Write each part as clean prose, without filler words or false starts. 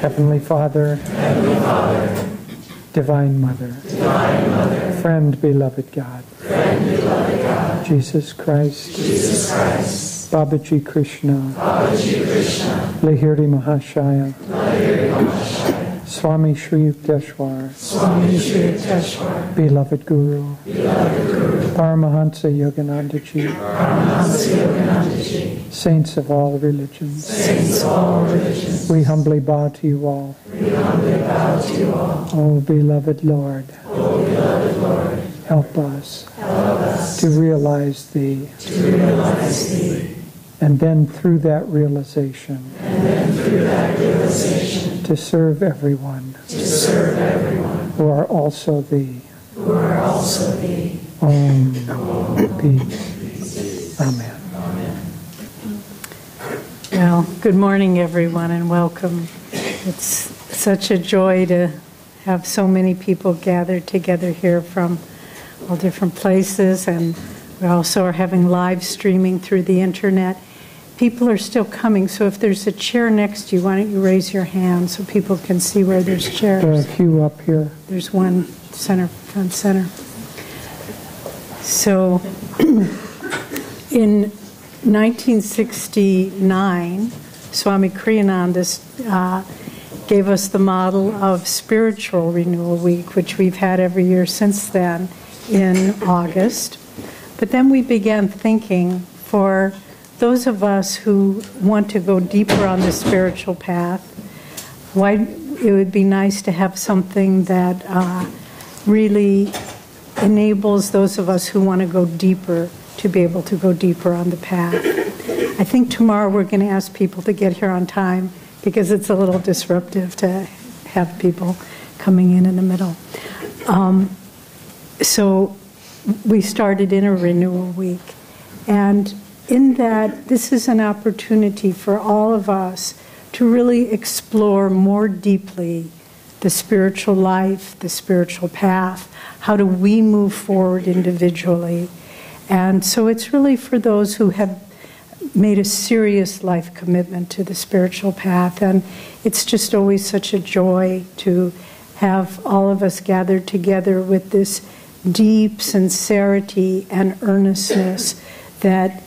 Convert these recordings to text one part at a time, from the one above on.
Heavenly Father, Divine Mother, Friend, beloved God, Jesus Christ, Babaji Krishna, Lahiri Mahashaya, Swami Shri Yukteswar, beloved Guru, Paramahansa Yoganandaji, saints of all religions, we humbly bow to you all. O beloved Lord, help us to realize Thee, and then through that realization, to serve everyone who are also Thee. Om. Peace. Amen. Well, good morning, everyone, and welcome. It's such a joy to have so many people gathered together here from all different places, and we also are having live streaming through the internet. People are still coming, so if there's a chair next to you, why don't you raise your hand so people can see where there's chairs. There are a few up here. There's one front center. So in 1969, Swami Kriyananda gave us the model of Spiritual Renewal Week, which we've had every year since then in August. But then we began thinking, for those of us who want to go deeper on the spiritual path, it would be nice to have something that really enables those of us who want to go deeper to be able to go deeper on the path. I think tomorrow we're going to ask people to get here on time because it's a little disruptive to have people coming in the middle. So we started in a renewal week. And in that, this is an opportunity for all of us to really explore more deeply the spiritual life, the spiritual path. How do we move forward individually? And so it's really for those who have made a serious life commitment to the spiritual path. And it's just always such a joy to have all of us gathered together with this deep sincerity and earnestness that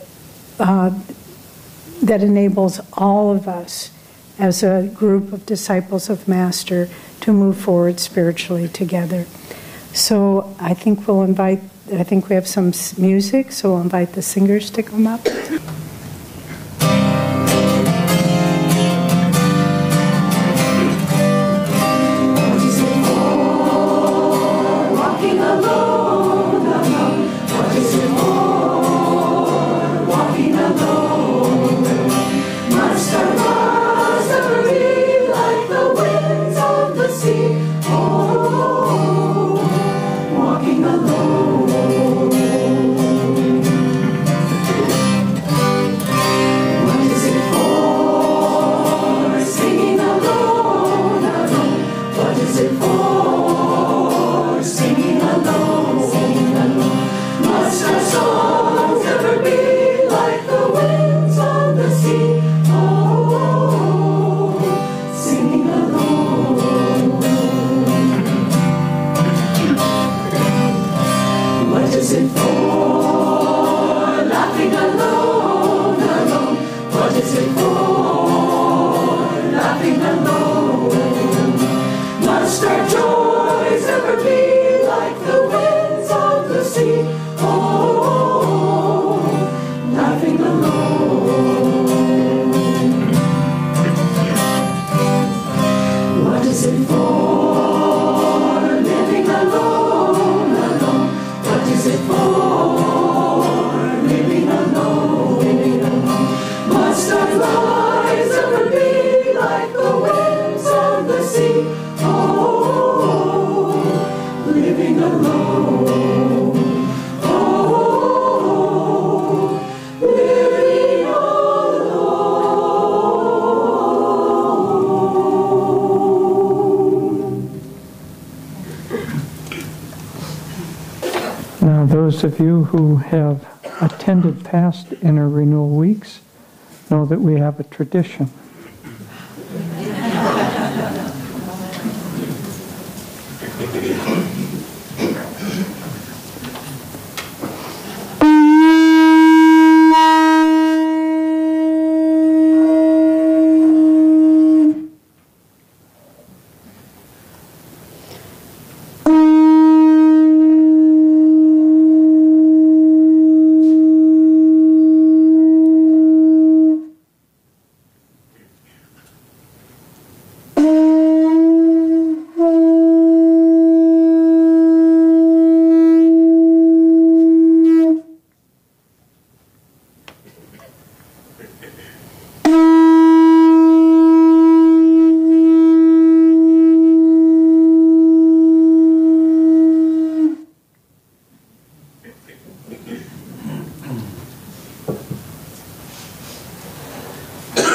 enables all of us as a group of disciples of Master to move forward spiritually together. So I think we have some music, so we'll invite the singers to come up. Those of you who have attended past Inner Renewal Weeks know that we have a tradition.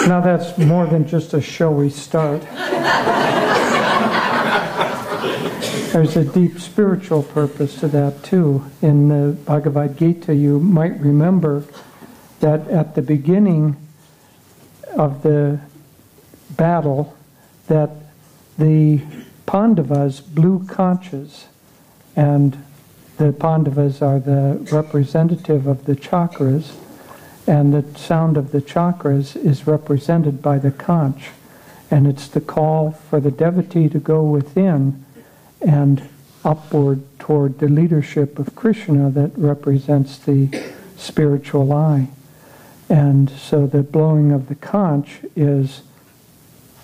Now that's more than just a showy start. There's a deep spiritual purpose to that too. In the Bhagavad Gita, you might remember that at the beginning of the battle, that the Pandavas blew conches, and the Pandavas are the representative of the chakras, and the sound of the chakras is represented by the conch, and it's the call for the devotee to go within and upward toward the leadership of Krishna that represents the spiritual eye. And so the blowing of the conch is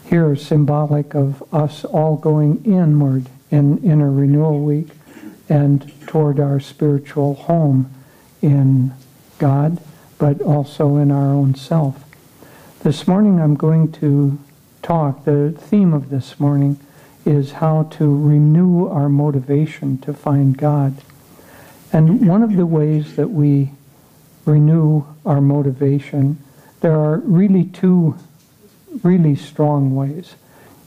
here symbolic of us all going inward in Inner Renewal Week and toward our spiritual home in God, but also in our own self. This morning I'm going to talk, the theme of this morning is how to renew our motivation to find God. And one of the ways that we renew our motivation, there are really two really strong ways.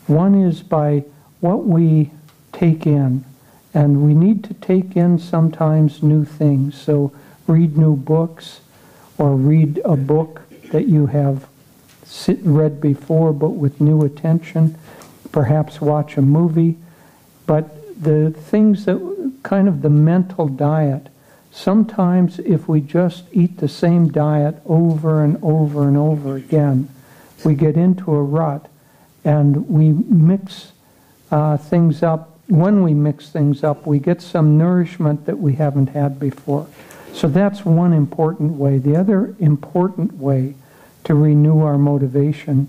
One is by what we take in, and we need to take in sometimes new things. So read new books, or read a book that you have read before but with new attention, perhaps watch a movie. But the things that kind of the mental diet, sometimes if we just eat the same diet over and over and over again, we get into a rut and we mix things up. When we mix things up, we get some nourishment that we haven't had before. So that's one important way. The other important way to renew our motivation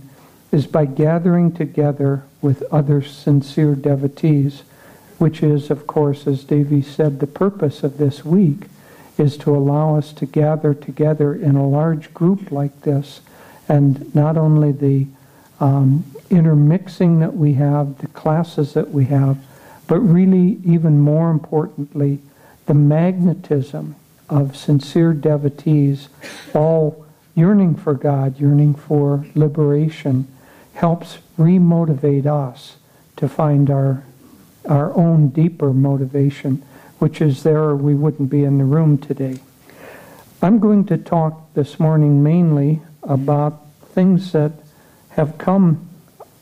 is by gathering together with other sincere devotees, which is, of course, as Devi said, the purpose of this week is to allow us to gather together in a large group like this, and not only the intermixing that we have, the classes that we have, but really, even more importantly, the magnetism of sincere devotees, all yearning for God, yearning for liberation, helps remotivate us to find our own deeper motivation, which is there or we wouldn't be in the room today. I'm going to talk this morning mainly about things that have come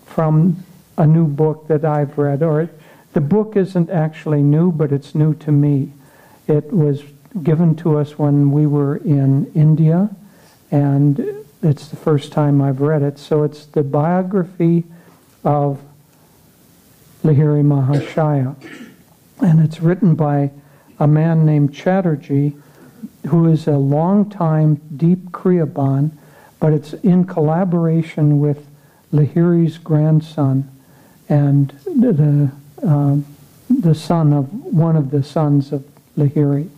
from a new book that I've read, or the book isn't actually new, but it's new to me. It was given to us when we were in India, and it's the first time I've read it. So it's the biography of Lahiri Mahashaya, and it's written by a man named Chatterjee, who is a long-time deep Kriyaban, but it's in collaboration with Lahiri's grandson and the son of one of the sons of Lahiri.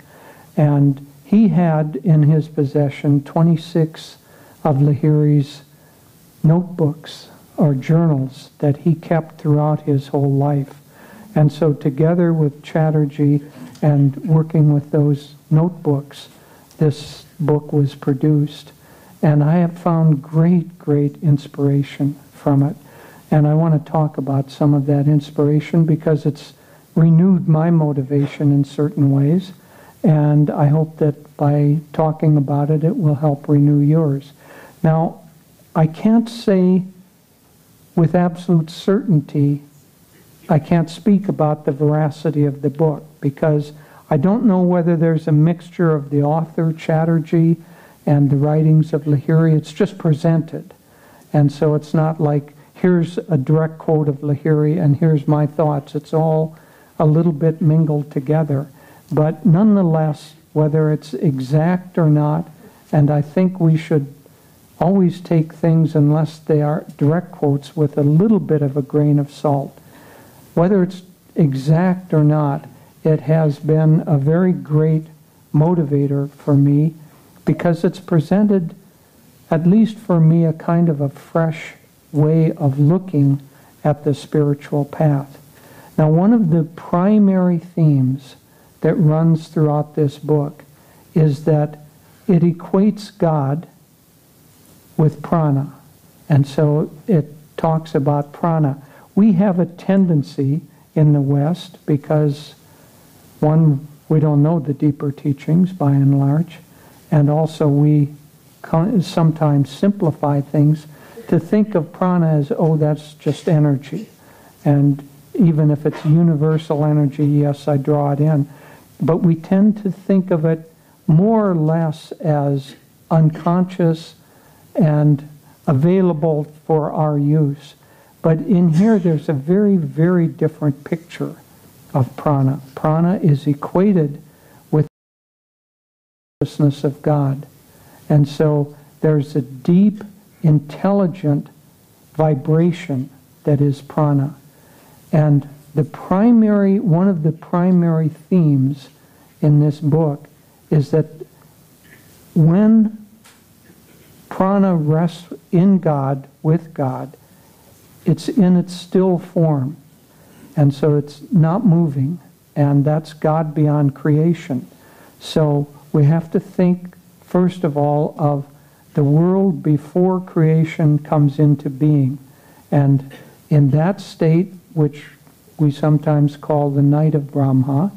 And he had in his possession 26 of Lahiri's notebooks or journals that he kept throughout his whole life. And so together with Chatterjee and working with those notebooks, this book was produced. And I have found great, great inspiration from it. And I want to talk about some of that inspiration because it's renewed my motivation in certain ways. And I hope that by talking about it, it will help renew yours. Now, I can't say with absolute certainty I can't speak about the veracity of the book because I don't know whether there's a mixture of the author, Chatterjee, and the writings of Lahiri. It's just presented. And so it's not like, here's a direct quote of Lahiri and here's my thoughts. It's all a little bit mingled together. But nonetheless, whether it's exact or not, and I think we should always take things, unless they are direct quotes, with a little bit of a grain of salt. Whether it's exact or not, it has been a very great motivator for me because it's presented, at least for me, a kind of a fresh way of looking at the spiritual path. Now, one of the primary themes that runs throughout this book is that it equates God with prana. And so it talks about prana. We have a tendency in the West, because one, we don't know the deeper teachings by and large, and also we sometimes simplify things to think of prana as, oh, that's just energy. And even if it's universal energy, yes, I draw it in. But we tend to think of it more or less as unconscious and available for our use. But in here, there's a very, very different picture of prana. Prana is equated with the consciousness of God. And so there's a deep, intelligent vibration that is prana. And one of the primary themes in this book is that when prana rests in God, with God, it's in its still form. And so it's not moving, and that's God beyond creation. So we have to think, first of all, of the world before creation comes into being. And in that state, which we sometimes call the night of Brahma,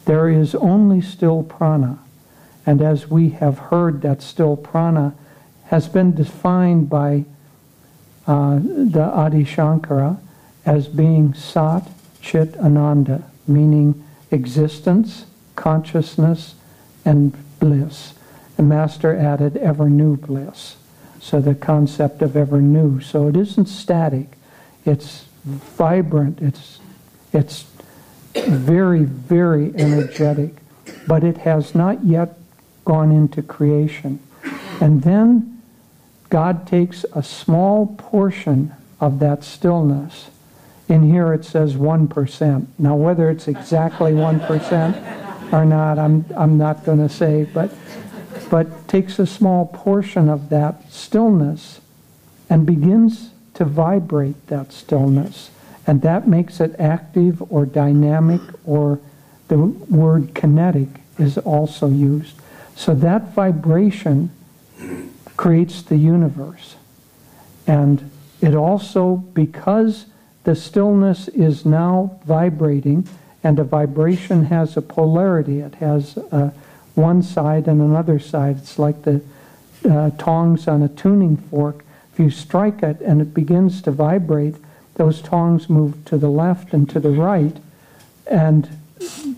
there is only still prana. And as we have heard, that still prana has been defined by the Adi Shankara as being Sat Chit Ananda, meaning existence, consciousness, and bliss. The Master added ever new bliss. So the concept of ever new. So it isn't static. It's vibrant. It's very, very energetic. But it has not yet gone into creation. And then God takes a small portion of that stillness. In here it says 1%. Now whether it's exactly 1% or not, I'm not going to say, but takes a small portion of that stillness and begins to vibrate that stillness. And that makes it active or dynamic, or the word kinetic is also used. So that vibration creates the universe. And it also, because the stillness is now vibrating, and a vibration has a polarity. It has one side and another side. It's like the tongs on a tuning fork. If you strike it and it begins to vibrate, those tongs move to the left and to the right. And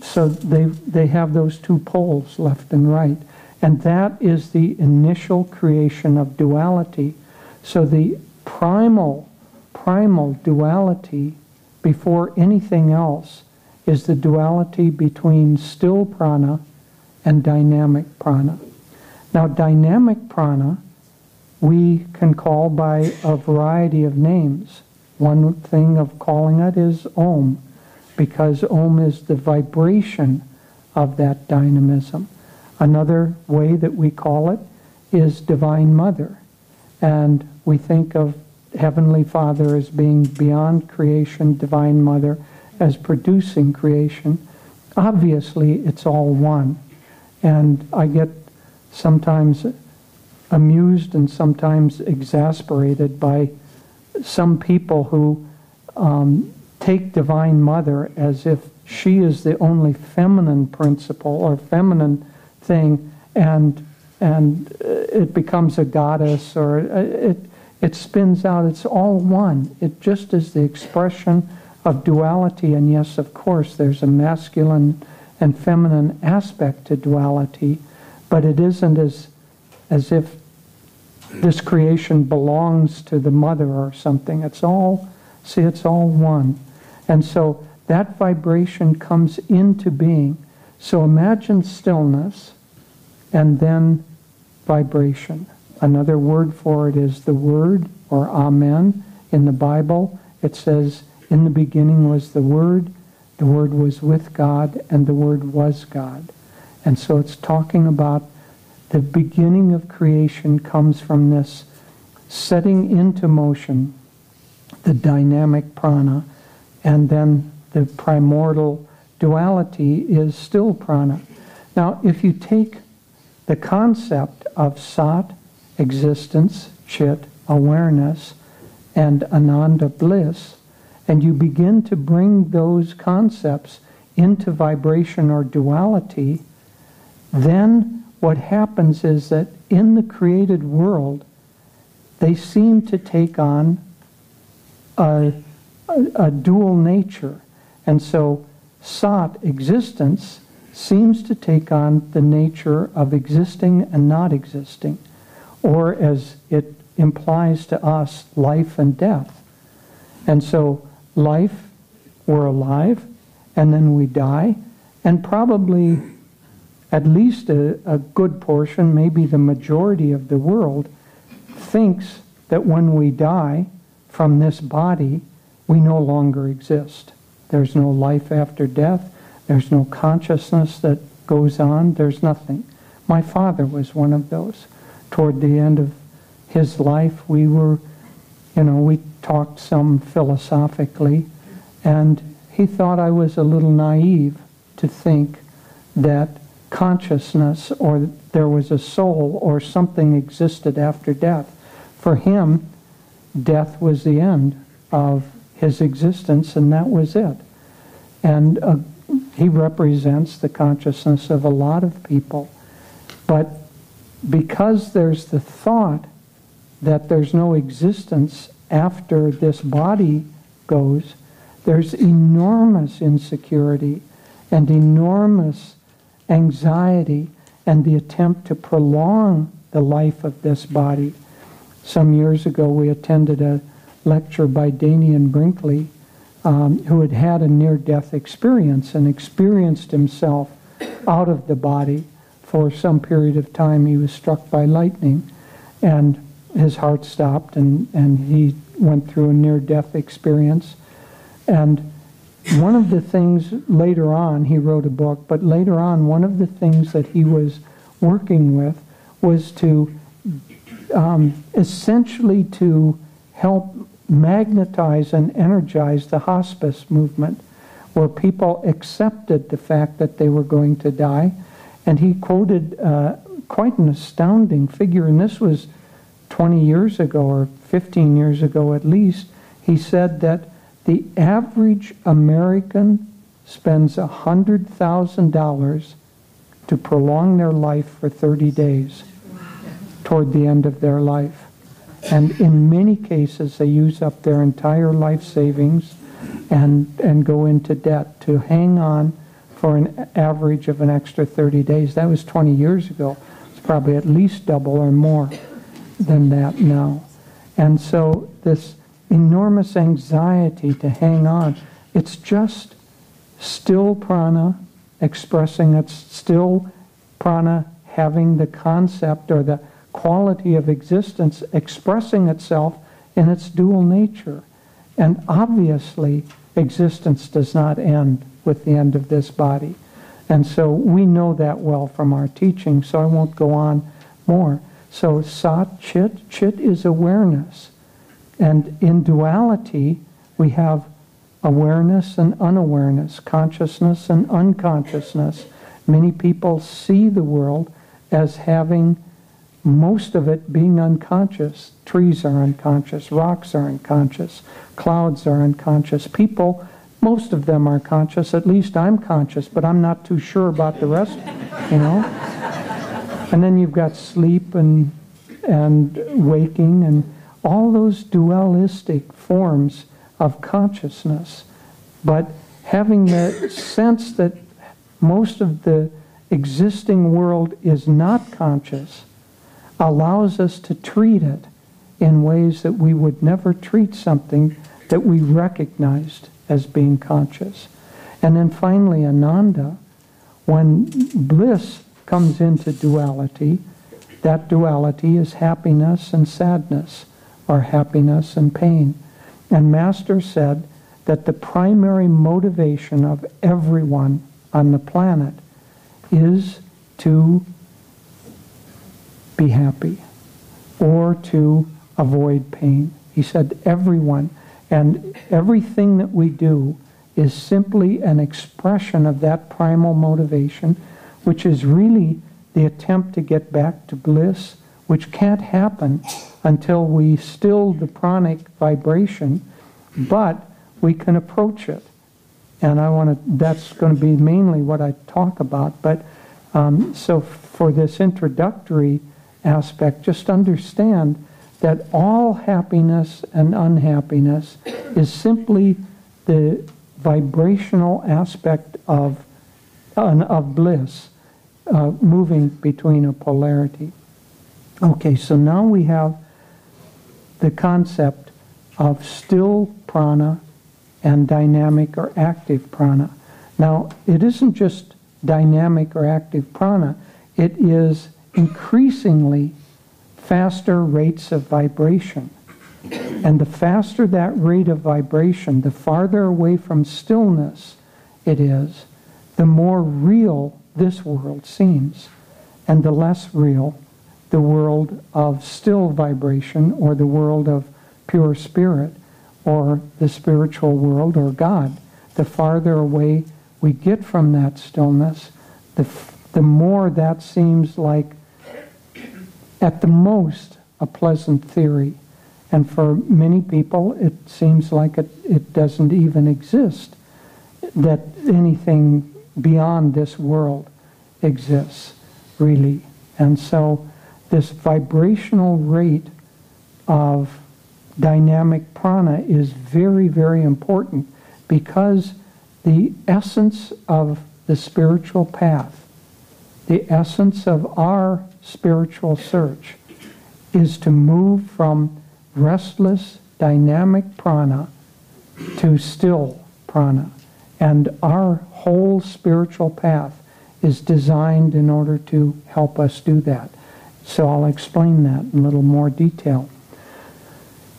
so they have those two poles, left and right. And that is the initial creation of duality. So the primal duality before anything else is the duality between still prana and dynamic prana. Now, dynamic prana we can call by a variety of names. One thing of calling it is Om, because Om is the vibration of that dynamism. Another way that we call it is Divine Mother. And we think of Heavenly Father as being beyond creation, Divine Mother as producing creation. Obviously, it's all one. And I get sometimes amused and sometimes exasperated by some people who take Divine Mother as if she is the only feminine principle or feminine thing, and it becomes a goddess, or it spins out. It's all one. It just is the expression of duality, and yes, of course, there's a masculine and feminine aspect to duality, but it isn't as if this creation belongs to the mother or something. It's all one. And so that vibration comes into being. So imagine stillness and then vibration. Another word for it is the word, or amen. In the Bible, it says, in the beginning was the Word was with God, and the Word was God. And so it's talking about the beginning of creation comes from this setting into motion the dynamic prana, and then the primordial duality is still prana. Now, if you take the concept of sat, existence, chit, awareness, and ananda, bliss, and you begin to bring those concepts into vibration or duality, then what happens is that in the created world, they seem to take on a dual nature. And so sat, existence, seems to take on the nature of existing and not existing, or as it implies to us, life and death. And so life, we're alive, and then we die, and probably at least a good portion, maybe the majority of the world, thinks that when we die from this body, we no longer exist. There's no life after death. There's no consciousness that goes on. There's nothing. My father was one of those. Toward the end of his life, we talked some philosophically, and he thought I was a little naive to think that consciousness or there was a soul or something existed after death. For him, death was the end of his existence, and that was it. And he represents the consciousness of a lot of people. But because there's the thought that there's no existence after this body goes, there's enormous insecurity and enormous anxiety and the attempt to prolong the life of this body. Some years ago, we attended a lecture by Daniel Brinkley, who had had a near-death experience and experienced himself out of the body for some period of time. He was struck by lightning, and his heart stopped, and he went through a near-death experience. And one of the things later on, he wrote a book, but later on, one of the things that he was working with was to essentially to help magnetize and energize the hospice movement, where people accepted the fact that they were going to die. And he quoted quite an astounding figure, and this was 20 years ago or 15 years ago at least. He said that the average American spends $100,000 to prolong their life for 30 days toward the end of their life. And in many cases, they use up their entire life savings and go into debt to hang on for an average of an extra 30 days. That was 20 years ago. It's probably at least double or more than that now. And so this enormous anxiety to hang on, it's just still prana expressing its still prana, having the concept or the quality of existence expressing itself in its dual nature. And obviously, existence does not end with the end of this body. And so we know that well from our teaching, so I won't go on more. So sat, chit, chit is awareness. And in duality, we have awareness and unawareness, consciousness and unconsciousness. Many people see the world as having most of it being unconscious. Trees are unconscious, rocks are unconscious, clouds are unconscious. People, most of them are conscious, at least I'm conscious, but I'm not too sure about the rest, And then you've got sleep and waking and all those dualistic forms of consciousness But having the sense that most of the existing world is not conscious allows us to treat it in ways that we would never treat something that we recognized as being conscious. And then finally, Ananda, when bliss comes into duality, that duality is happiness and sadness, or happiness and pain. And Master said that the primary motivation of everyone on the planet is to be happy or to avoid pain. He said everyone, and everything that we do is simply an expression of that primal motivation, which is really the attempt to get back to bliss, which can't happen until we still the pranic vibration, but we can approach it. And that's going to be mainly what I talk about. But so for this introductory aspect, just understand that all happiness and unhappiness is simply the vibrational aspect of bliss, moving between a polarity. Okay, so now we have the concept of still prana and dynamic or active prana. Now, it isn't just dynamic or active prana, it is increasingly faster rates of vibration. And the faster that rate of vibration, the farther away from stillness it is, the more real this world seems, and the less real the world of still vibration, or the world of pure spirit, or the spiritual world, or God. The farther away we get from that stillness, the more that seems like, at the most, a pleasant theory. And for many people, it seems like it doesn't even exist, that anything beyond this world exists, really. And so this vibrational rate of dynamic prana is very, very important, because the essence of the spiritual path, the essence of our spiritual search, is to move from restless, dynamic prana to still prana. And our whole spiritual path is designed in order to help us do that. So I'll explain that in a little more detail.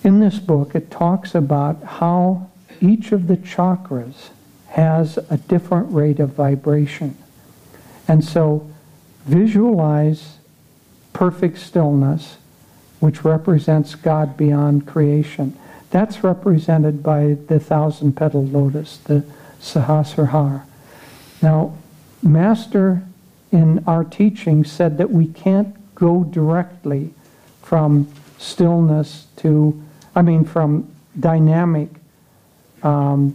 In this book, it talks about how each of the chakras has a different rate of vibration. And so visualize perfect stillness, which represents God beyond creation. That's represented by the 1,000-petaled lotus, the Sahasrahar. Now, Master in our teaching said that we can't go directly from stillness to, from dynamic, the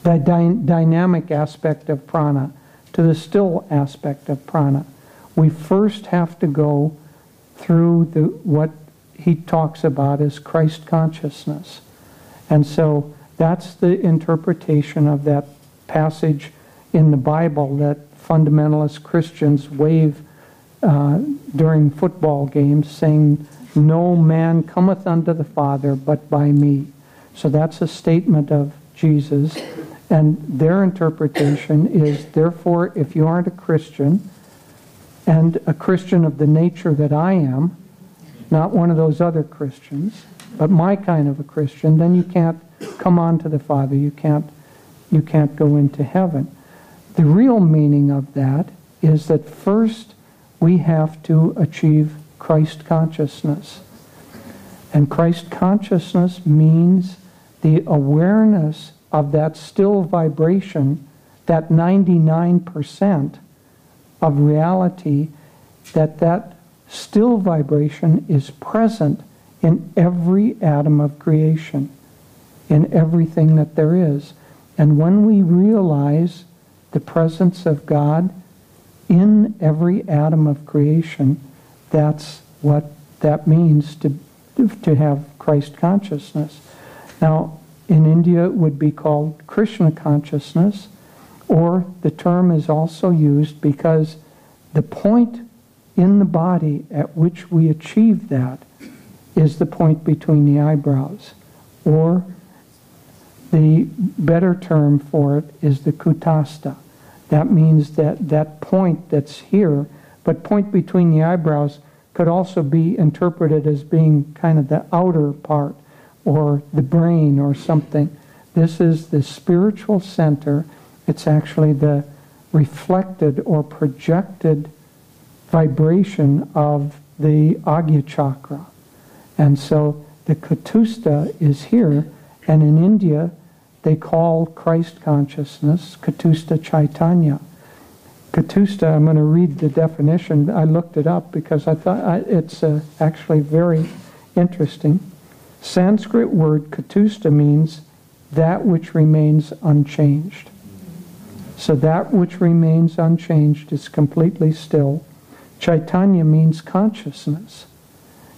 dynamic aspect of prana to the still aspect of prana. We first have to go through what he talks about as Christ consciousness. And so that's the interpretation of that passage in the Bible that fundamentalist Christians wave during football games, saying, "No man cometh unto the Father but by me." So that's a statement of Jesus, and their interpretation is, therefore, if you aren't a Christian, and a Christian of the nature that I am, not one of those other Christians, but my kind of a Christian, then you can't come on to the Father. You can't go into heaven. The real meaning of that is that first we have to achieve Christ consciousness. And Christ consciousness means the awareness of that still vibration, that 99% of reality, that still vibration is present in every atom of creation, in everything that there is. And when we realize the presence of God in every atom of creation, that's what that means to have Christ consciousness. Now, In India, it would be called Krishna consciousness, or the term is also used because the point in the body at which we achieve that is the point between the eyebrows, or the better term for it is the kutastha. That means that point that's here, but point between the eyebrows could also be interpreted as being kind of the outer part, or the brain, or something. This is the spiritual center. It's actually the reflected or projected vibration of the Agya chakra. And so the Katusta is here, and in India they call Christ consciousness Katusta Chaitanya. Katusta, I'm going to read the definition. I looked it up because I thought it's actually very interesting. Sanskrit word Katusta means that which remains unchanged. So that which remains unchanged is completely still. Chaitanya means consciousness.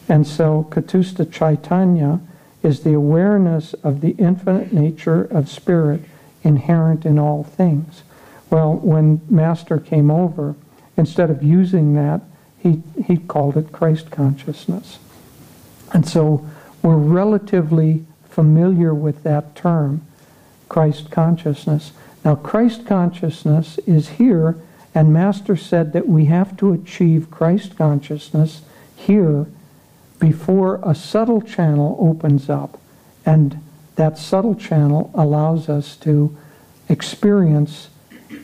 And so Katusta Chaitanya is the awareness of the infinite nature of spirit inherent in all things. Well, when Master came over, instead of using that, he called it Christ consciousness. And so we're relatively familiar with that term, Christ consciousness. Now, Christ consciousness is here, and Master said that we have to achieve Christ consciousness here before a subtle channel opens up, and that subtle channel allows us to experience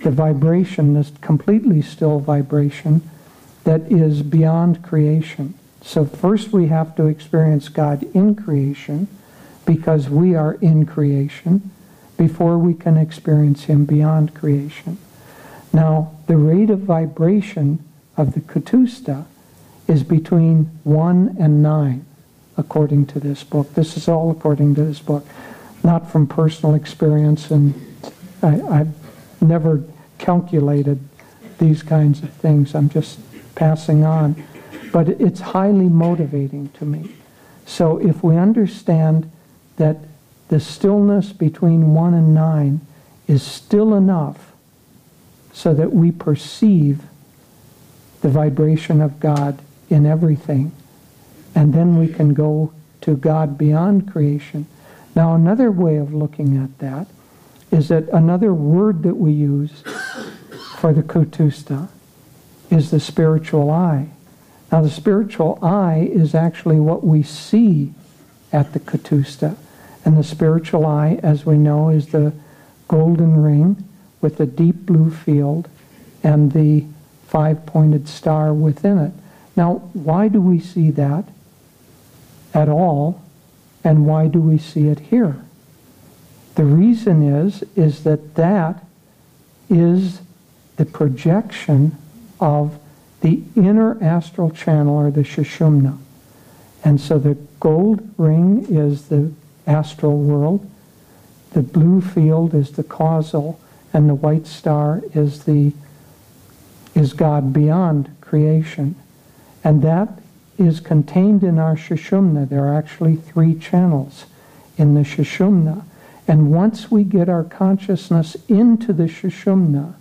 the vibration, this completely still vibration that is beyond creation. So first we have to experience God in creation, because we are in creation, before we can experience Him beyond creation. Now, the rate of vibration of the Katusta is between 1 and 9, according to this book. This is all according to this book, not from personal experience, and I've never calculated these kinds of things. I'm just passing on. But it's highly motivating to me. So if we understand that the stillness between 1 and 9 is still enough so that we perceive the vibration of God in everything, and then we can go to God beyond creation. Now, another way of looking at that is that another word that we use for the Katusta is the spiritual eye. Now, the spiritual eye is actually what we see at the Katusta. And the spiritual eye, as we know, is the golden ring with the deep blue field and the 5-pointed star within it. Now, why do we see that at all, and why do we see it here? The reason is that is the projection of the inner astral channel, or the Sushumna. And so the gold ring is the astral world, the blue field is the causal, and the white star is God beyond creation. And that is contained in our Sushumna. There are actually 3 channels in the Sushumna. And once we get our consciousness into the Sushumna,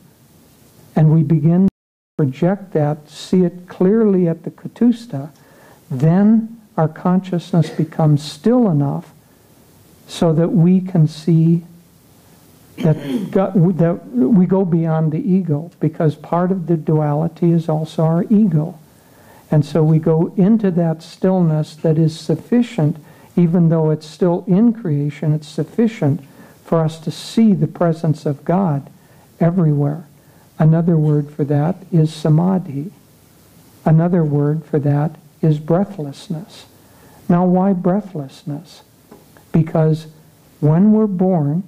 and we begin to project that, see it clearly at the Katusta, then our consciousness becomes still enough so that we can see that we go beyond the ego, because part of the duality is also our ego. And so we go into that stillness that is sufficient, even though it's still in creation, it's sufficient for us to see the presence of God everywhere. Another word for that is samadhi. Another word for that is breathlessness. Now, why breathlessness? Because when we're born,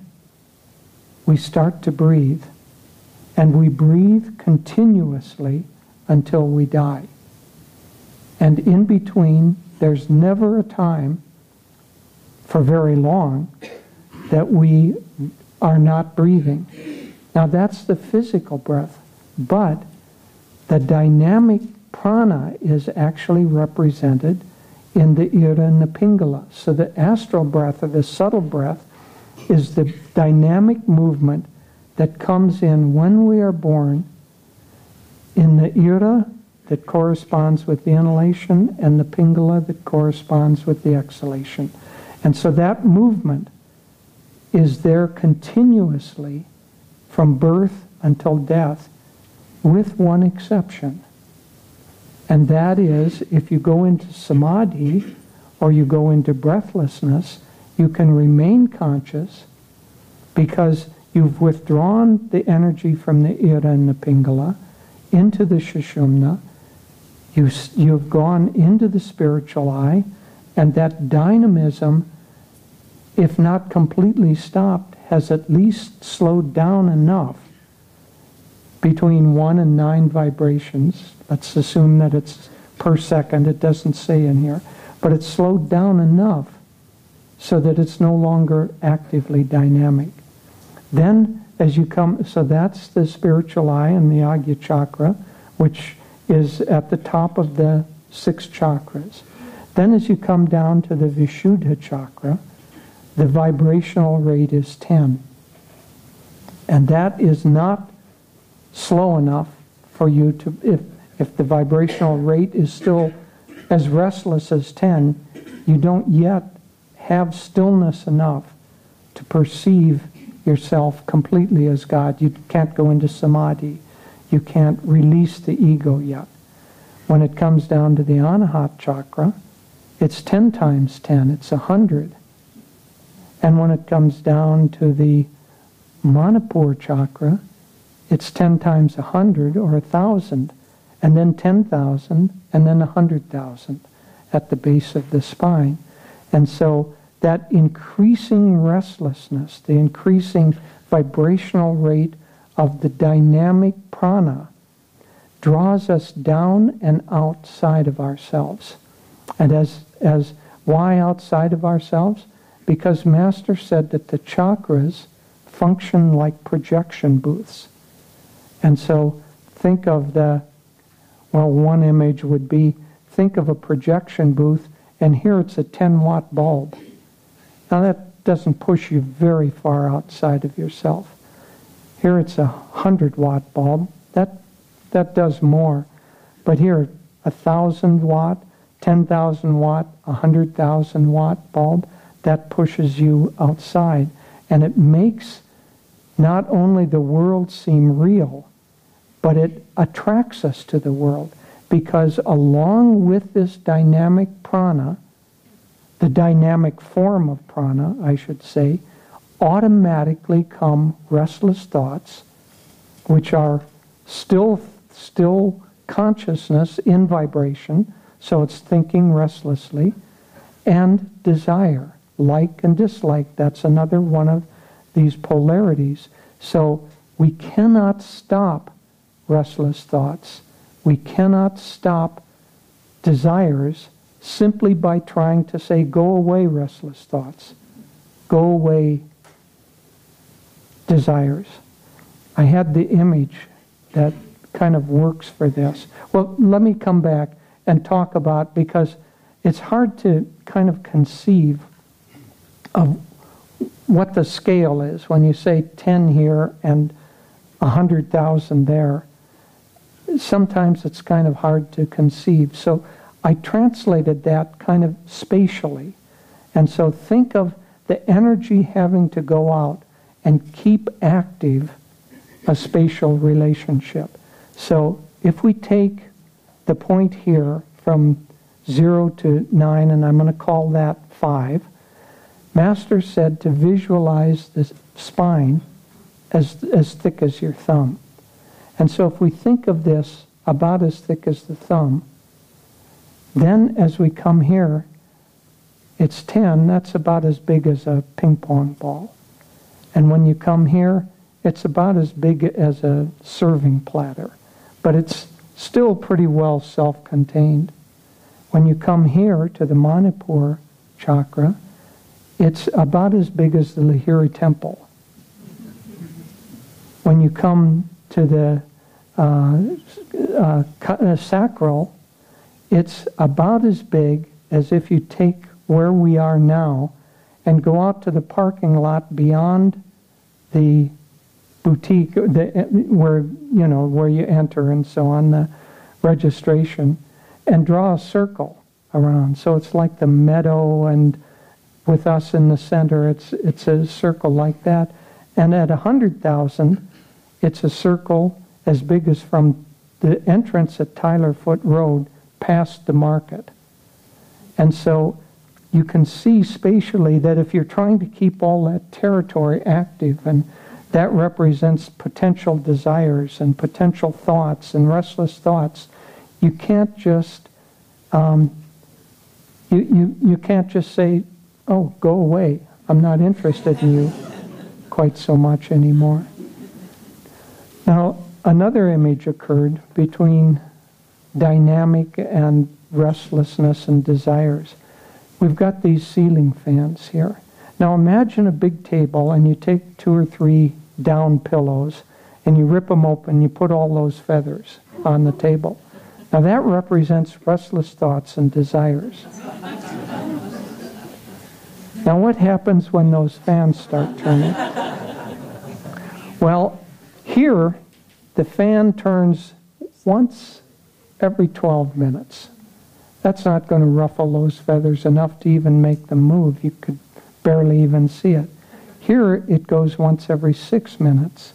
we start to breathe, and we breathe continuously until we die. And in between, there's never a time for very long that we are not breathing. Now, that's the physical breath, but the dynamic prana is actually represented in the Ira and the Pingala. So the astral breath, or the subtle breath, is the dynamic movement that comes in when we are born in the ira that corresponds with the inhalation and the pingala that corresponds with the exhalation. And so that movement is there continuously from birth until death, with one exception. And that is, if you go into samadhi or you go into breathlessness, you can remain conscious because you've withdrawn the energy from the ira and the pingala into the sushumna. You've gone into the spiritual eye, and that dynamism, if not completely stopped, has at least slowed down enough between 1 and 9 vibrations. Let's assume that it's per second. It doesn't say in here. But it's slowed down enough so that it's no longer actively dynamic. Then, as you come, so that's the spiritual eye and the Agya chakra, which is at the top of the 6 chakras. Then as you come down to the Vishuddha chakra, the vibrational rate is 10. And that is not slow enough for you to, if the vibrational rate is still as restless as 10, you don't yet have stillness enough to perceive yourself completely as God. You can't go into samadhi. You can't release the ego yet. When it comes down to the Anahat chakra, it's 10 times 10. It's 100. And when it comes down to the Manipur chakra, it's 10 times 100 or 1,000, and then 10,000, and then 100,000 at the base of the spine. And so that increasing restlessness, the increasing vibrational rate of the dynamic prana draws us down and outside of ourselves. And as why outside of ourselves? Because Master said that the chakras function like projection booths. And so think of one image would be, think of a projection booth, and here it's a 10-watt bulb. Now that doesn't push you very far outside of yourself. Here it's a 100-watt bulb. That does more. But here, 1,000-watt, 10,000-watt, 100,000-watt bulb, that pushes you outside. And it makes not only the world seem real, but it attracts us to the world. Because along with this dynamic prana, the dynamic form of prana, I should say, automatically come restless thoughts, which are still consciousness in vibration, so it's thinking restlessly, and desire, like and dislike. That's another one of these polarities. So we cannot stop restless thoughts. We cannot stop desires simply by trying to say, go away, restless thoughts. Go away, desires. I had the image that kind of works for this. Well, let me come back and talk about, because it's hard to kind of conceive of what the scale is when you say 10 here and 100,000 there. Sometimes it's kind of hard to conceive. So I translated that kind of spatially. And so think of the energy having to go out and keep active a spatial relationship. So if we take the point here from 0 to 9, and I'm going to call that 5, Master said to visualize the spine as thick as your thumb. And so if we think of this about as thick as the thumb, then as we come here, it's 10, that's about as big as a ping pong ball. And when you come here, it's about as big as a serving platter. But it's still pretty well self-contained. When you come here to the Manipur chakra, it's about as big as the Lahiri temple. When you come to the sacral, it's about as big as if you take where we are now and go out to the parking lot beyond the boutique, where you enter and so on, the registration, and draw a circle around. So it's like the meadow, and with us in the center, it's a circle like that. And at 100,000, it's a circle as big as from the entrance at Tyler Foot Road past the market. And so you can see spatially that if you're trying to keep all that territory active, and that represents potential desires and potential thoughts and restless thoughts, you can't just you can't just say, "Oh, go away. I'm not interested in you quite so much anymore." Now, another image occurred between dynamic and restlessness and desires. We've got these ceiling fans here. Now imagine a big table, and you take 2 or 3 down pillows and you rip them open, you put all those feathers on the table. Now that represents restless thoughts and desires. Now what happens when those fans start turning? Well, here the fan turns once every 12 minutes. That's not going to ruffle those feathers enough to even make them move. You could barely even see it. Here it goes once every 6 minutes.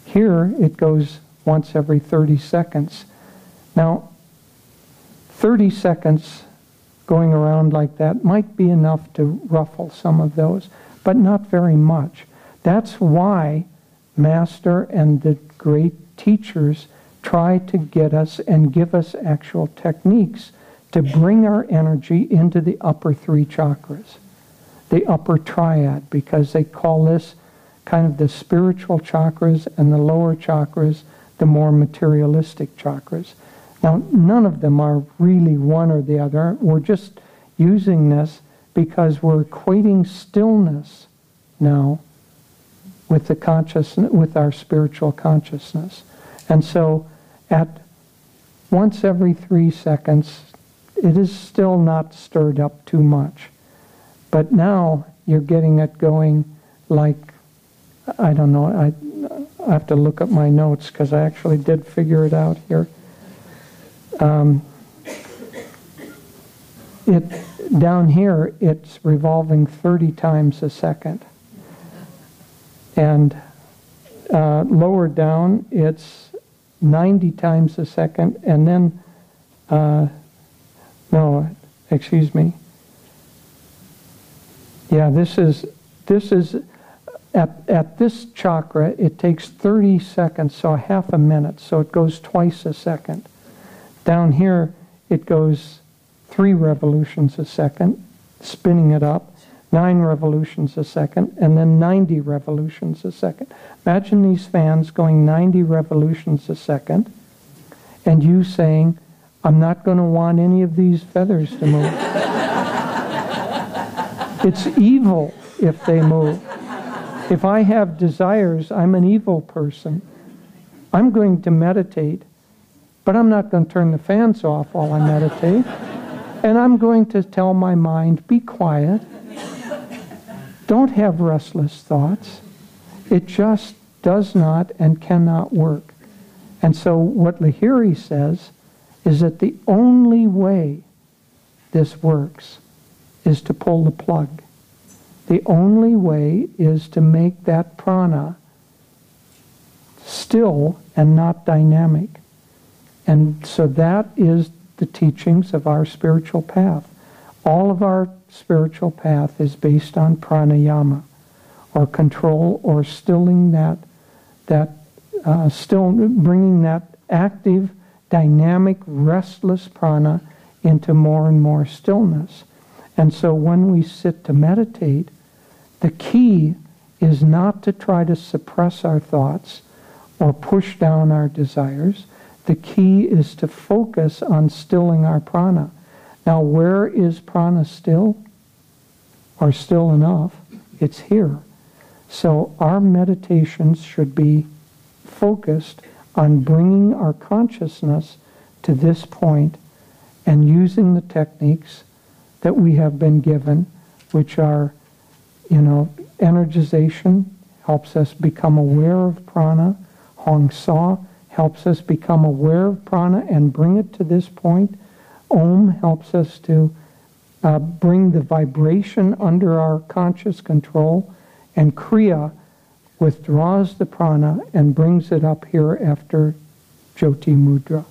Here it goes once every 30 seconds. Now, 30 seconds going around like that might be enough to ruffle some of those, but not very much. That's why Master and the great teachers try to get us and give us actual techniques to bring our energy into the upper 3 chakras, the upper triad, because they call this kind of the spiritual chakras, and the lower chakras, the more materialistic chakras. Now, none of them are really one or the other. We're just using this because we're equating stillness now with the consciousness, with our spiritual consciousness. And so at once every 3 seconds, it is still not stirred up too much. But now you're getting it going like, I don't know, I have to look at my notes because I actually did figure it out here. Down here, it's revolving 30 times a second. And lower down, it's 90 times a second, and then, no, excuse me. Yeah, this is at this chakra, it takes 30 seconds, so half a minute, so it goes twice a second. Down here, it goes 3 revolutions a second, spinning it up, 9 revolutions a second, and then 90 revolutions a second. Imagine these fans going 90 revolutions a second, and you saying, "I'm not going to want any of these feathers to move." It's evil if they move. If I have desires, I'm an evil person. I'm going to meditate, but I'm not going to turn the fans off while I meditate. And I'm going to tell my mind, be quiet. Don't have restless thoughts. It just does not and cannot work. And so what Lahiri says is that the only way this works is to pull the plug. The only way is to make that prana still and not dynamic. And so that is the teachings of our spiritual path. All of our spiritual path is based on pranayama, or control, or stilling bringing that active, dynamic, restless prana into more and more stillness. And so when we sit to meditate, the key is not to try to suppress our thoughts or push down our desires. The key is to focus on stilling our prana. Now, where is prana still? Or still enough? It's here. So our meditations should be focused on bringing our consciousness to this point and using the techniques that we have been given, which are energization, helps us become aware of prana. Hong Sa helps us become aware of prana and bring it to this point. Om helps us to bring the vibration under our conscious control. And Kriya withdraws the prana and brings it up here after Jyoti Mudra.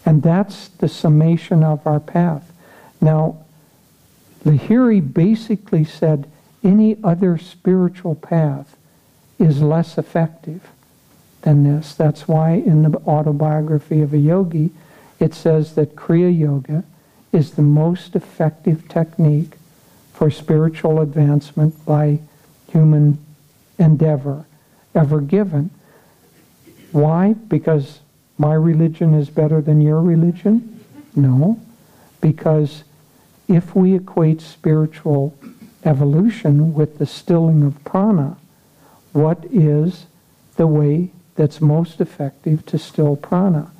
And that's the summation of our path. Now, Lahiri basically said any other spiritual path is less effective than this. That's why in the autobiography of a yogi, it says that Kriya Yoga is the most effective technique for spiritual advancement by human endeavor ever given. Why? Because my religion is better than your religion? No. Because if we equate spiritual evolution with the stilling of prana, what is the way that's most effective to still prana?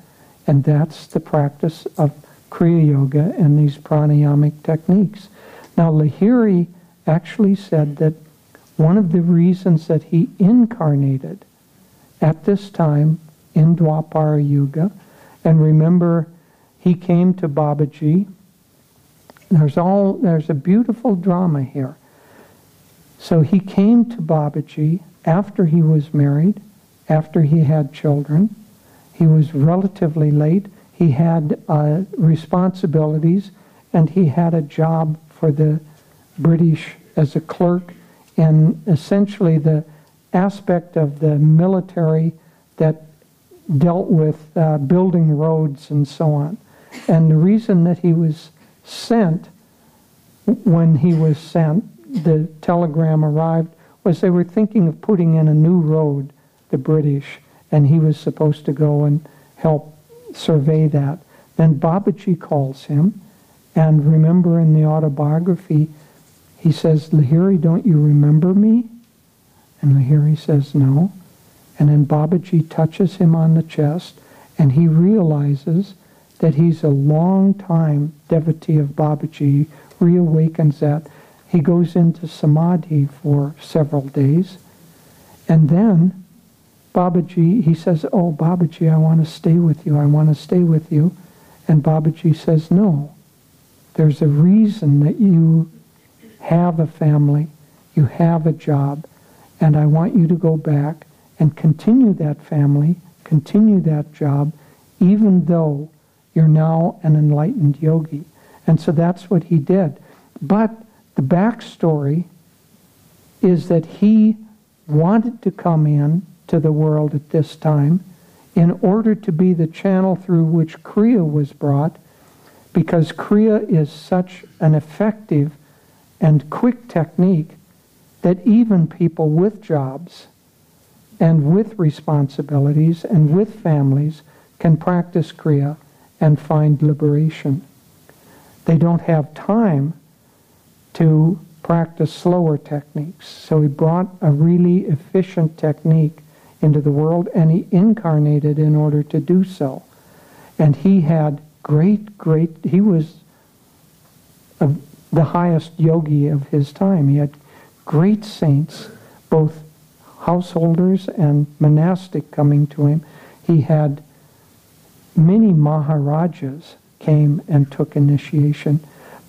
And that's the practice of Kriya Yoga and these pranayamic techniques. Now, Lahiri actually said that one of the reasons that he incarnated at this time in Dwapara Yuga, and remember, he came to Babaji. There's a beautiful drama here. So he came to Babaji after he was married, after he had children. He was relatively late. He had responsibilities, and he had a job for the British as a clerk in essentially the aspect of the military that dealt with building roads and so on. And the reason that he was sent, when he was sent, the telegram arrived, was they were thinking of putting in a new road, the British, and he was supposed to go and help survey that. Then Babaji calls him, and remember in the autobiography, he says, Lahiri, don't you remember me? And Lahiri says, no. And then Babaji touches him on the chest, and he realizes that he's a long-time devotee of Babaji, reawakens that. He goes into samadhi for several days, and then Babaji, he says, oh, Babaji, I want to stay with you, I want to stay with you. And Babaji says, no, there's a reason that you have a family, you have a job, and I want you to go back and continue that family, continue that job, even though you're now an enlightened yogi. And so that's what he did. But the backstory is that he wanted to come in to the world at this time in order to be the channel through which Kriya was brought, because Kriya is such an effective and quick technique that even people with jobs and with responsibilities and with families can practice Kriya and find liberation. They don't have time to practice slower techniques. So he brought a really efficient technique into the world, and he incarnated in order to do so. And he had he was the highest yogi of his time. He had great saints, both householders and monastic, coming to him. He had many maharajas came and took initiation,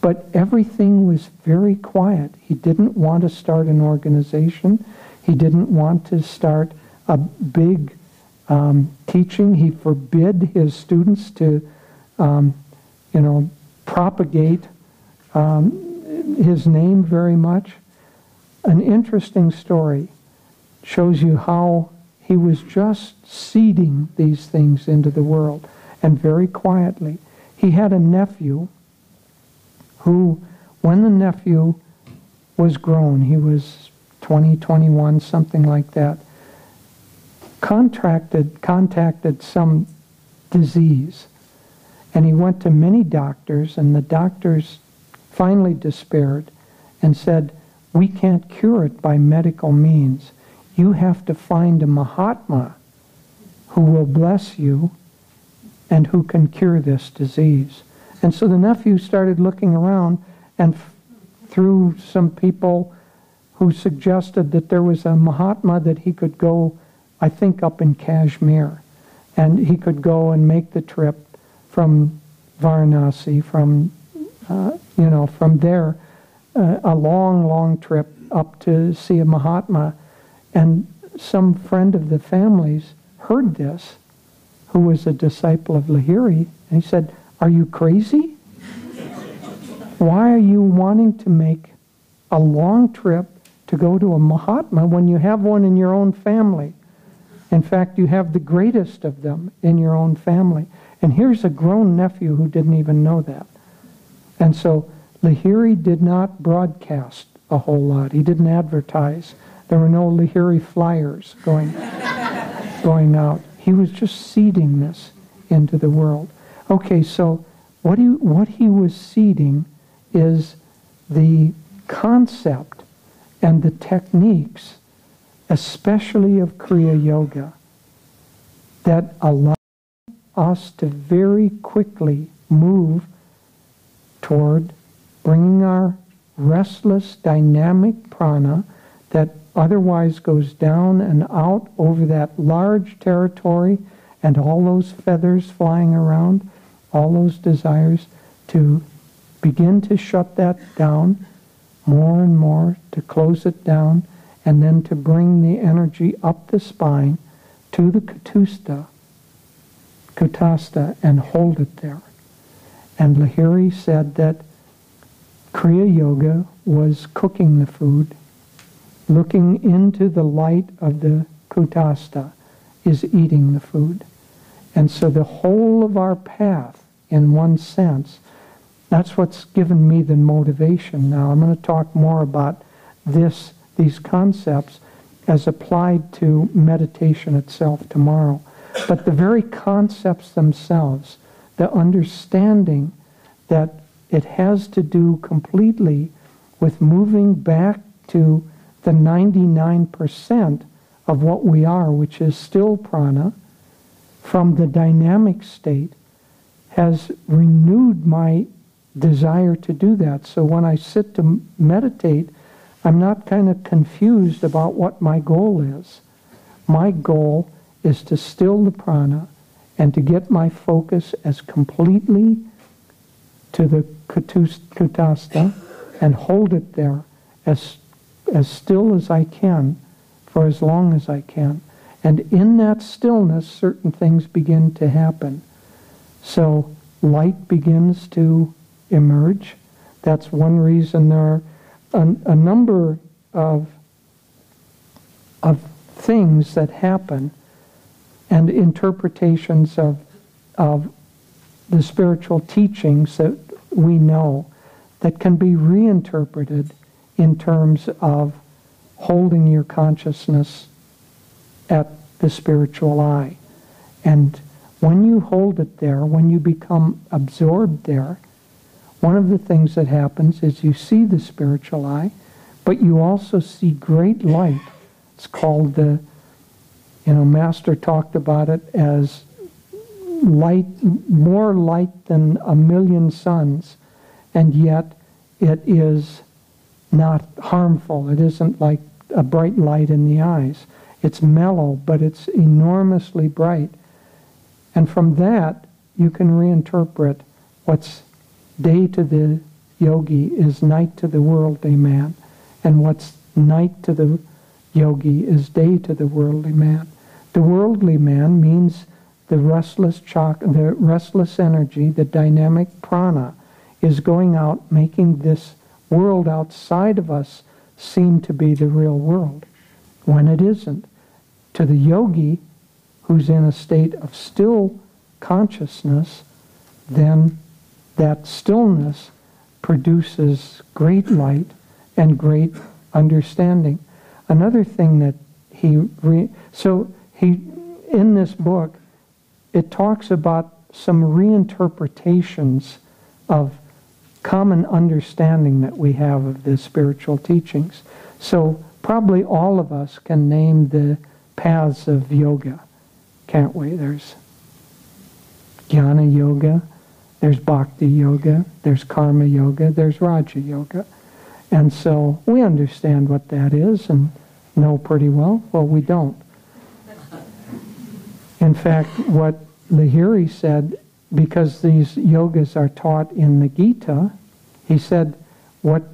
but everything was very quiet. He didn't want to start an organization. He didn't want to start a big teaching. He forbid his students to, propagate his name very much. An interesting story shows you how he was just seeding these things into the world, and very quietly. He had a nephew who, when the nephew was grown, he was 20, 21, something like that, contacted some disease. And he went to many doctors, and the doctors finally despaired and said, we can't cure it by medical means. You have to find a Mahatma who will bless you and who can cure this disease. And so the nephew started looking around, and through some people who suggested that there was a Mahatma that he could go, I think, up in Kashmir, and he could go and make the trip from Varanasi, from from there, a long, long trip up to see a Mahatma. And some friend of the family's heard this, who was a disciple of Lahiri, and he said, "Are you crazy? Why are you wanting to make a long trip to go to a Mahatma when you have one in your own family? In fact, you have the greatest of them in your own family." And here's a grown nephew who didn't even know that. And so Lahiri did not broadcast a whole lot. He didn't advertise. There were no Lahiri flyers going out. He was just seeding this into the world. Okay, so what he was seeding is the concept and the techniques, especially of Kriya Yoga, that allow us to very quickly move toward bringing our restless, dynamic prana that otherwise goes down and out over that large territory and all those feathers flying around, all those desires, to begin to shut that down more and more, to close it down, and then to bring the energy up the spine to the kutastha and hold it there. And Lahiri said that Kriya Yoga was cooking the food. Looking into the light of the kutastha is eating the food. And so the whole of our path, in one sense, that's what's given me the motivation. Now, I'm going to talk more about these concepts as applied to meditation itself tomorrow. But the very concepts themselves, the understanding that it has to do completely with moving back to the 99% of what we are, which is still prana, from the dynamic state, has renewed my desire to do that. So when I sit to meditate, I'm not kind of confused about what my goal is. My goal is to still the prana and to get my focus as completely to the kutastha and hold it there as still as I can for as long as I can. And in that stillness, certain things begin to happen. So light begins to emerge. That's one reason there are a number of things that happen and interpretations of the spiritual teachings that we know that can be reinterpreted in terms of holding your consciousness at the spiritual eye. And when you hold it there, when you become absorbed there, one of the things that happens is you see the spiritual eye, but you also see great light. It's called Master talked about it as light, more light than a million suns, and yet it is not harmful. It isn't like a bright light in the eyes. It's mellow, but it's enormously bright. And from that, you can reinterpret what's day to the yogi is night to the worldly man, and what's night to the yogi is day to the worldly man. The worldly man means the restless the restless energy, the dynamic prana, is going out, making this world outside of us seem to be the real world, when it isn't. To the yogi, who's in a state of still consciousness, then that stillness produces great light and great understanding. Another thing that in this book, it talks about some reinterpretations of common understanding that we have of the spiritual teachings. So probably all of us can name the paths of yoga, can't we? There's jnana yoga, there's bhakti yoga, there's karma yoga, there's raja yoga. And so we understand what that is and know pretty well. Well, we don't. In fact, what Lahiri said, because these yogas are taught in the Gita, he said what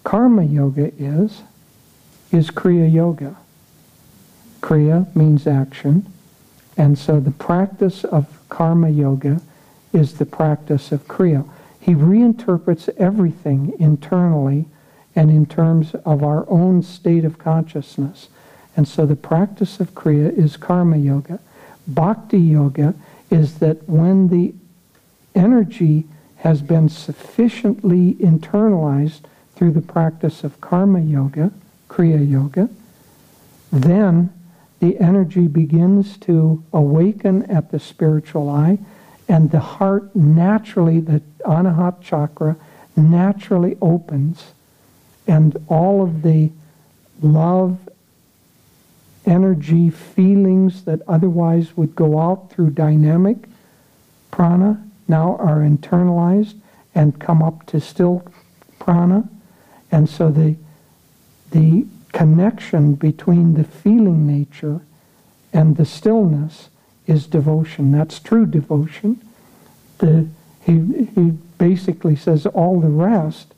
karma yoga is Kriya yoga. Kriya means action, and so the practice of karma yoga is the practice of Kriya. He reinterprets everything internally and in terms of our own state of consciousness. And so the practice of Kriya is karma yoga. Bhakti yoga is that when the energy has been sufficiently internalized through the practice of karma yoga, Kriya yoga, then the energy begins to awaken at the spiritual eye, and the heart naturally, the Anahat chakra, naturally opens, and all of the love, energy, feelings that otherwise would go out through dynamic prana now are internalized and come up to still prana. And so the connection between the feeling nature and the stillness is devotion. That's true devotion. He basically says all the rest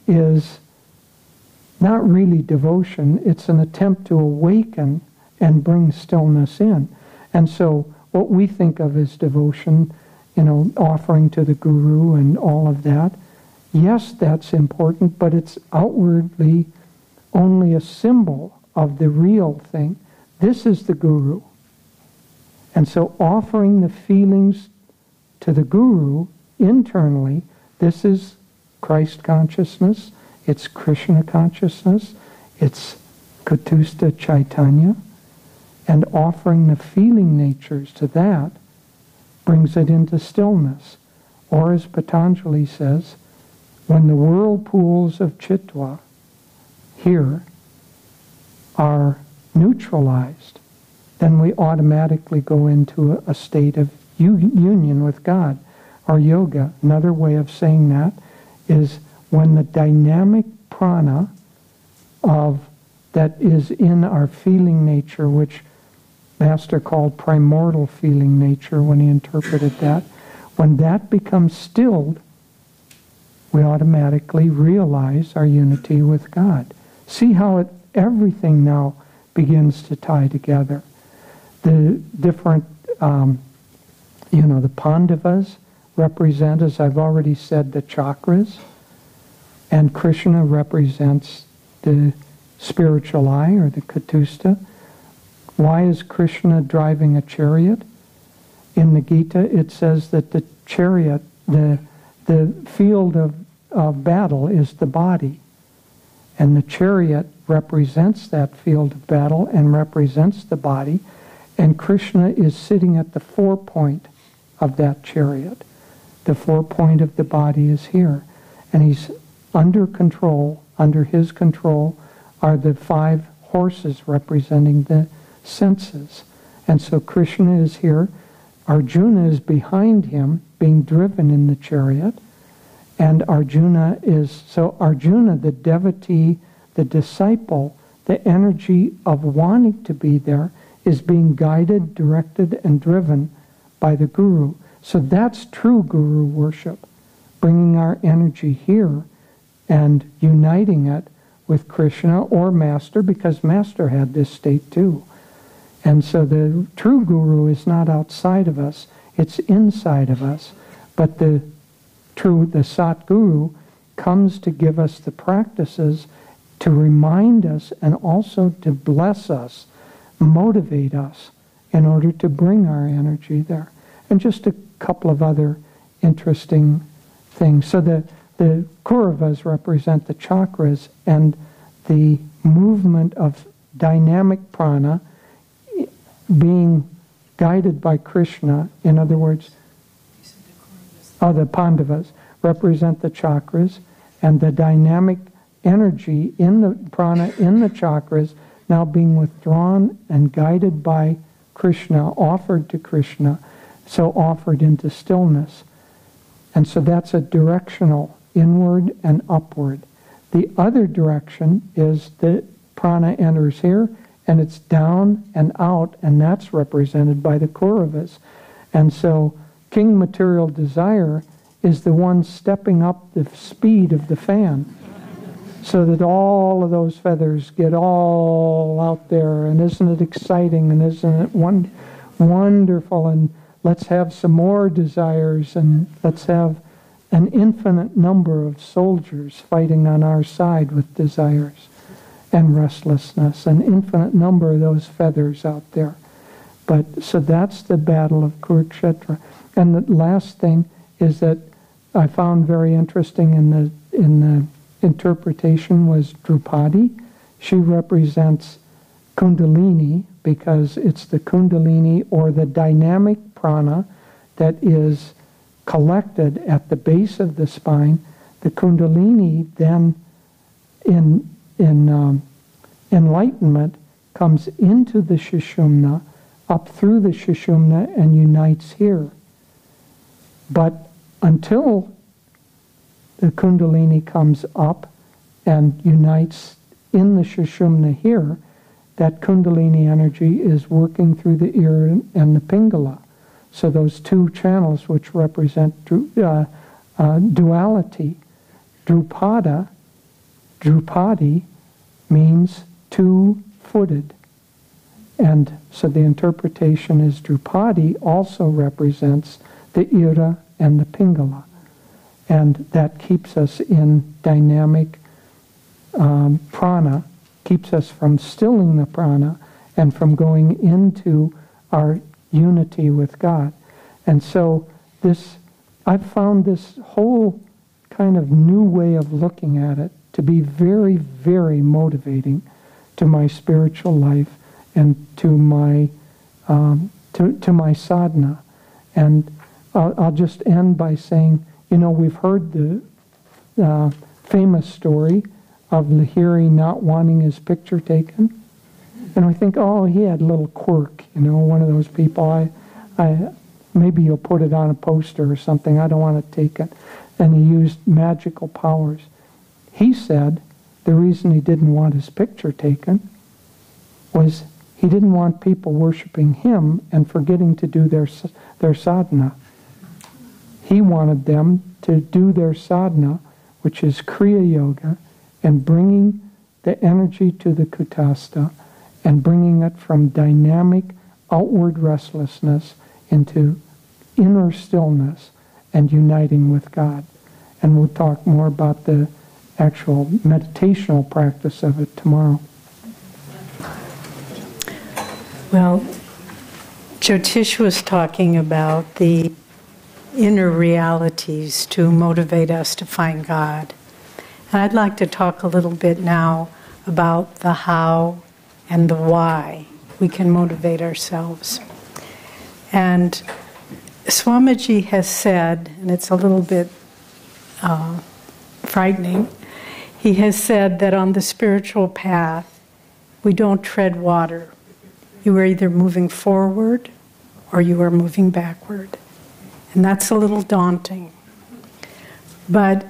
is not really devotion. It's an attempt to awaken and bring stillness in. And so what we think of as devotion, offering to the guru and all of that, yes, that's important, but it's outwardly only a symbol of the real thing. This is the guru. And so offering the feelings to the guru internally, this is Christ consciousness, it's Krishna consciousness, it's Kutusta Chaitanya, and offering the feeling natures to that brings it into stillness. Or as Patanjali says, when the whirlpools of Chitwa here are neutralized, then we automatically go into a state of union with God. Or yoga, another way of saying that is when the dynamic prana that is in our feeling nature, which Master called primordial feeling nature when he interpreted that, when that becomes stilled, we automatically realize our unity with God. See how everything now begins to tie together. The different, the Pandavas represent, as I've already said, the chakras, and Krishna represents the spiritual eye, or the Kutusta. Why is Krishna driving a chariot? In the Gita, it says that the chariot, the field of battle is the body. And the chariot represents that field of battle and represents the body. And Krishna is sitting at the forepoint of that chariot. The forepoint of the body is here. And he's under control, under his control, are the 5 horses representing the senses. And so Krishna is here. Arjuna is behind him, being driven in the chariot. And Arjuna, the devotee, the disciple, the energy of wanting to be there, is being guided, directed, and driven by the guru. So that's true guru worship, bringing our energy here and uniting it with Krishna or Master, because Master had this state too. And so the true guru is not outside of us, it's inside of us. But the Satguru comes to give us the practices to remind us and also to bless us, motivate us in order to bring our energy there. And just a couple of other interesting things. So the Kauravas represent the chakras, and the movement of dynamic prana being guided by Krishna. In other words, the Pandavas represent the chakras, and the dynamic energy in the prana, in the chakras, now being withdrawn and guided by Krishna, offered to Krishna, so offered into stillness. And so that's a directional, inward and upward. The other direction is the prana enters here, and it's down and out, and that's represented by the Kauravas. And so King Material Desire is the one stepping up the speed of the fan, so that all of those feathers get all out there. And isn't it exciting, and isn't it wonderful, and let's have some more desires, and let's have an infinite number of soldiers fighting on our side with desires and restlessness, an infinite number of those feathers out there. But so that's the battle of Kurukshetra. And the last thing is that I found very interesting in the interpretation was Draupadi. She represents Kundalini because it's the Kundalini, or the dynamic prana, that is collected at the base of the spine. The Kundalini then in enlightenment comes into the Sushumna, up through the Sushumna, and unites here. But until the Kundalini comes up and unites in the Sushumna here, that Kundalini energy is working through the ear and the Pingala. So those two channels which represent duality. Drupadi means two-footed. And so the interpretation is Drupadi also represents the Ira and the Pingala. And that keeps us in dynamic prana, keeps us from stilling the prana and from going into our unity with God. And so I've found this whole kind of new way of looking at it to be very, very motivating to my spiritual life and to my sadhana. And I'll just end by saying, we've heard the famous story of Lahiri not wanting his picture taken. And we think, oh, he had a little quirk, one of those people. Maybe you'll put it on a poster or something. I don't want to take it. And he used magical powers. He said the reason he didn't want his picture taken was he didn't want people worshiping him and forgetting to do their sadhana. He wanted them to do their sadhana, which is Kriya Yoga, and bringing the energy to the Kutastha and bringing it from dynamic outward restlessness into inner stillness and uniting with God. And we'll talk more about the actual meditational practice of it tomorrow. Well, Jyotish was talking about the inner realities to motivate us to find God. And I'd like to talk a little bit now about the how and the why we can motivate ourselves. And Swamiji has said, and it's a little bit frightening, he has said that on the spiritual path, we don't tread water. You are either moving forward or you are moving backward. And that's a little daunting. But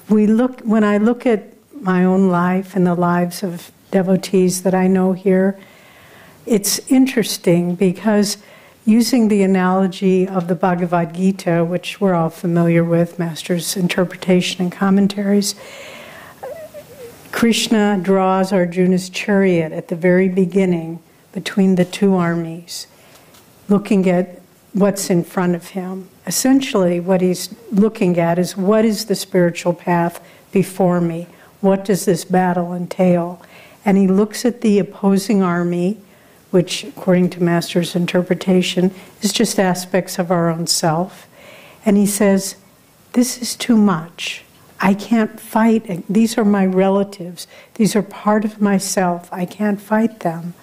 when I look at my own life and the lives of devotees that I know here, it's interesting because using the analogy of the Bhagavad Gita, which we're all familiar with, Master's interpretation and commentaries, Krishna draws Arjuna's chariot at the very beginning between the two armies, looking at what's in front of him. Essentially, what he's looking at is, what is the spiritual path before me? What does this battle entail? And he looks at the opposing army, which, according to Master's interpretation, is just aspects of our own self. And he says, this is too much. I can't fight. These are my relatives. These are part of myself. I can't fight them.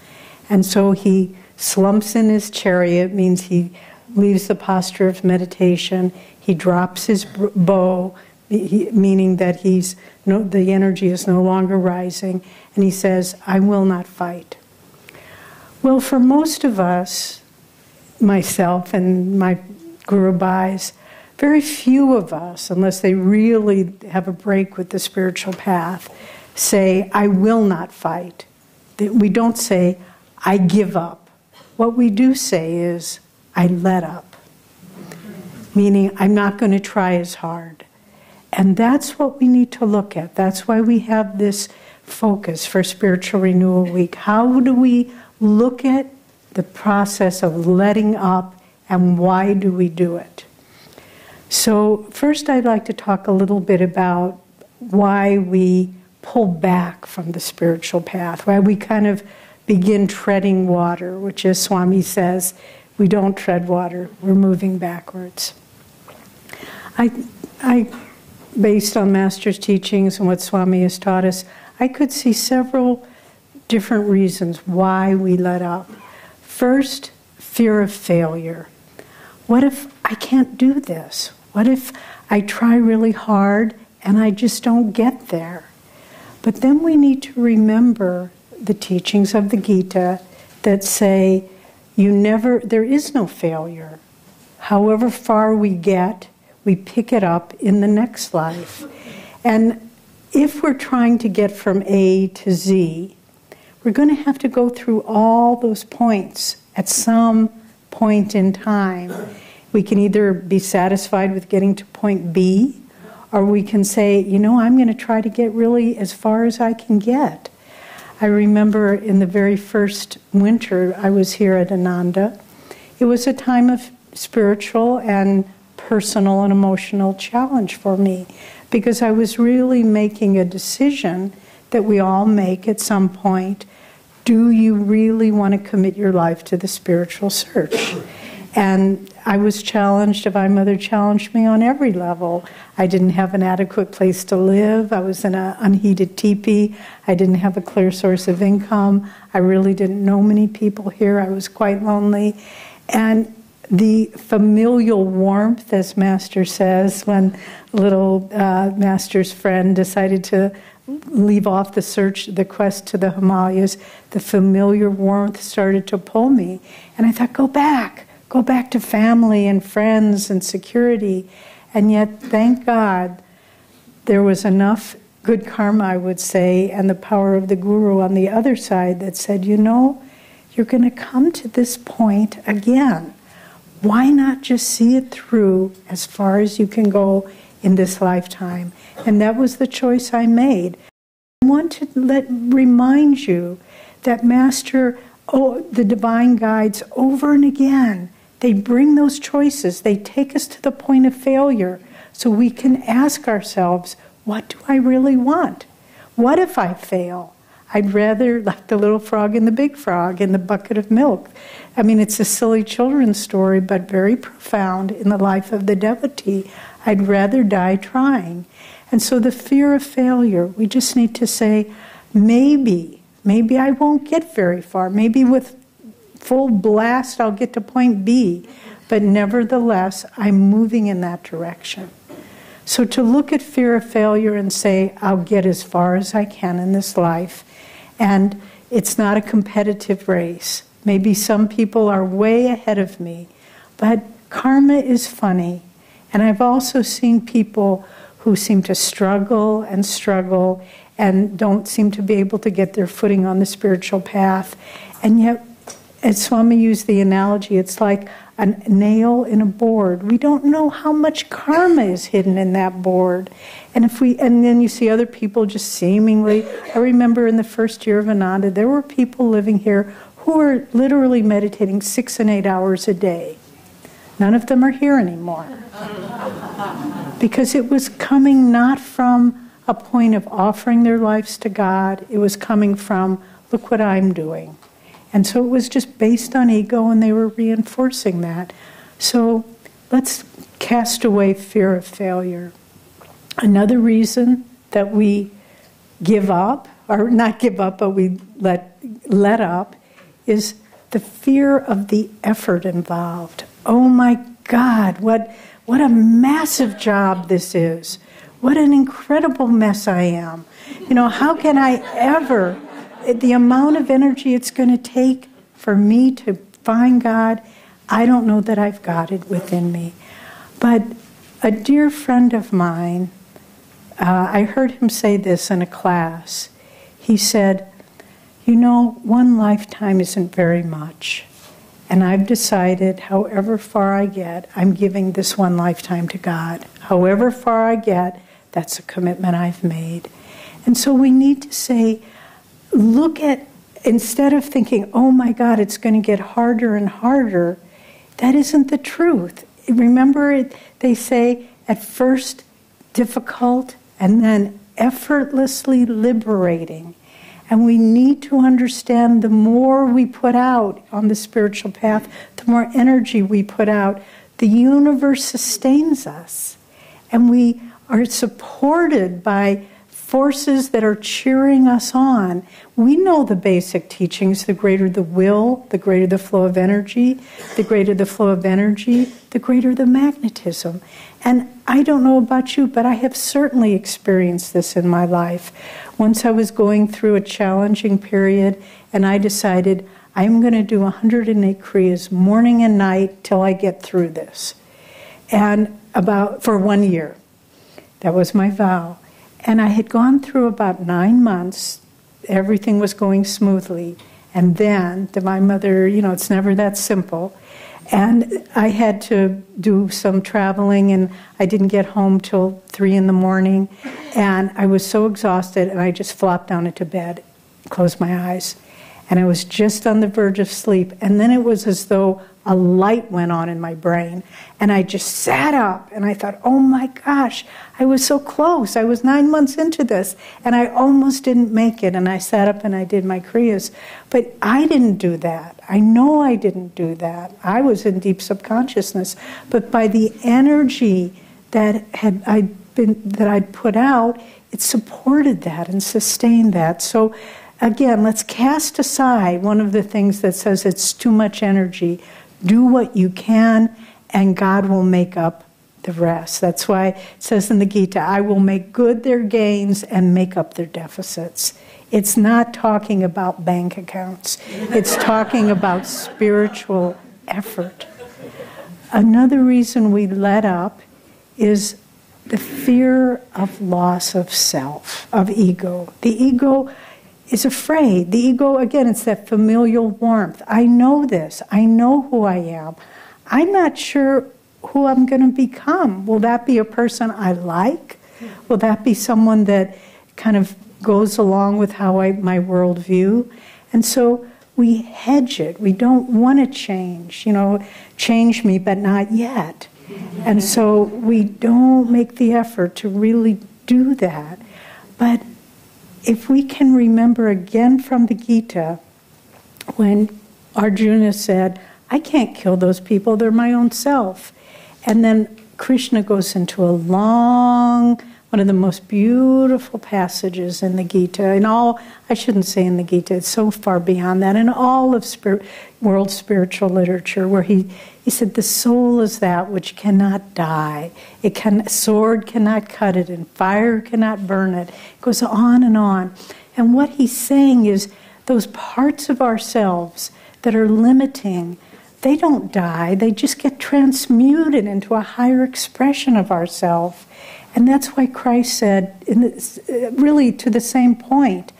And so he slumps in his chariot, means he leaves the posture of meditation. He drops his bow, meaning that the energy is no longer rising. And he says, I will not fight. Well, for most of us, myself and my Guru Bhais, very few of us, unless they really have a break with the spiritual path, say, I will not fight. We don't say, I give up. What we do say is, I let up. Meaning, I'm not going to try as hard. And that's what we need to look at. That's why we have this focus for Spiritual Renewal Week. How do we look at the process of letting up, and why do we do it? So first I'd like to talk a little bit about why we pull back from the spiritual path, why we kind of begin treading water, which, as Swami says, we don't tread water, we're moving backwards. I based on Master's teachings and what Swami has taught us, I could see several different reasons why we let up. First, fear of failure. What if I can't do this? What if I try really hard and I just don't get there? But then we need to remember the teachings of the Gita that say, there is no failure. However far we get, we pick it up in the next life. And if we're trying to get from A to Z, we're going to have to go through all those points at some point in time. We can either be satisfied with getting to point B, or we can say, I'm going to try to get really as far as I can get. I remember in the very first winter I was here at Ananda, it was a time of spiritual and personal and emotional challenge for me, because I was really making a decision that we all make at some point. Do you really want to commit your life to the spiritual search? And I was challenged, Divine Mother challenged me on every level. I didn't have an adequate place to live. I was in an unheated teepee. I didn't have a clear source of income. I really didn't know many people here. I was quite lonely. And the familial warmth, as Master says, when little Master's friend decided to leave off the quest to the Himalayas, the familiar warmth started to pull me. And I thought, go back to family and friends and security. And yet, thank God, there was enough good karma, I would say, and the power of the Guru on the other side that said, you're going to come to this point again. Why not just see it through as far as you can go in this lifetime? And that was the choice I made. I want to remind you that Master, the divine guides, over and again, they bring those choices. They take us to the point of failure so we can ask ourselves, what do I really want? What if I fail? I'd rather, like the little frog and the big frog in the bucket of milk. I mean, it's a silly children's story, but very profound in the life of the devotee. I'd rather die trying. And so the fear of failure, we just need to say, maybe I won't get very far. Maybe with full blast I'll get to point B. But nevertheless, I'm moving in that direction. So to look at fear of failure and say, I'll get as far as I can in this life. And it's not a competitive race. Maybe some people are way ahead of me. But karma is funny. And I've also seen people who seem to struggle and don't seem to be able to get their footing on the spiritual path. And yet, as Swami used the analogy, it's like a nail in a board. We don't know how much karma is hidden in that board. And then you see other people just seemingly. I remember in the first year of Ananda, there were people living here who were literally meditating 6 and 8 hours a day. None of them are here anymore. Because it was coming not from a point of offering their lives to God, it was coming from, look what I'm doing. And so it was just based on ego, and they were reinforcing that. So let's cast away fear of failure. Another reason that we give up, or not give up, but we let up, is the fear of the effort involved. Oh my God, what a massive job this is. What an incredible mess I am. How can I ever, the amount of energy it's going to take for me to find God, I don't know that I've got it within me. But A dear friend of mine, I heard him say this in a class. He said, you know, one lifetime isn't very much. And I've decided, however far I get, I'm giving this one lifetime to God. However far I get, that's a commitment I've made. And so we need to say, look at, instead of thinking, oh my God, it's going to get harder and harder, that isn't the truth. Remember, they say, at first difficult, and then effortlessly liberating. And we need to understand the more we put out on the spiritual path, the more energy we put out, the universe sustains us. And we are supported by forces that are cheering us on. We know the basic teachings. The greater the will, the greater the flow of energy. The greater the flow of energy, the greater the magnetism. And I don't know about you, but I have certainly experienced this in my life. Once I was going through a challenging period, and I decided I'm going to do 108 Kriyas morning and night till I get through this. And for 1 year. That was my vow. And I had gone through about 9 months. Everything was going smoothly. And then, Divine Mother, it's never that simple. And I had to do some traveling, and I didn't get home till 3 in the morning. And I was so exhausted, and I just flopped down into bed, closed my eyes. And I was just on the verge of sleep. And then it was as though a light went on in my brain. And I just sat up, and I thought, oh my gosh, I was so close. I was 9 months into this, and I almost didn't make it. And I sat up and I did my Kriyas. But I didn't do that. I know I didn't do that. I was in deep subconsciousness. But by the energy that I'd put out, it supported that and sustained that. So again, let's cast aside one of the things that says it's too much energy. Do what you can, and God will make up the rest. That's why it says in the Gita, I will make good their gains and make up their deficits. It's not talking about bank accounts. It's talking about spiritual effort. Another reason we let up is the fear of loss of self, of ego. The ego is afraid. The ego, again, it's that familial warmth. I know this. I know who I am. I'm not sure who I'm going to become. Will that be a person I like? Will that be someone that kind of goes along with how my worldview? And so we hedge it. We don't want to change. Change me, but not yet. And so we don't make the effort to really do that. But if we can remember again from the Gita, when Arjuna said, I can't kill those people, they're my own self. And then Krishna goes into a long, one of the most beautiful passages in the Gita, I shouldn't say in the Gita, it's so far beyond that, in all of world spiritual literature, where he said, the soul is that which cannot die. A sword cannot cut it, and fire cannot burn it. It goes on and on. And what he's saying is, those parts of ourselves that are limiting, they don't die, they just get transmuted into a higher expression of ourself. And that's why Christ said, really to the same point,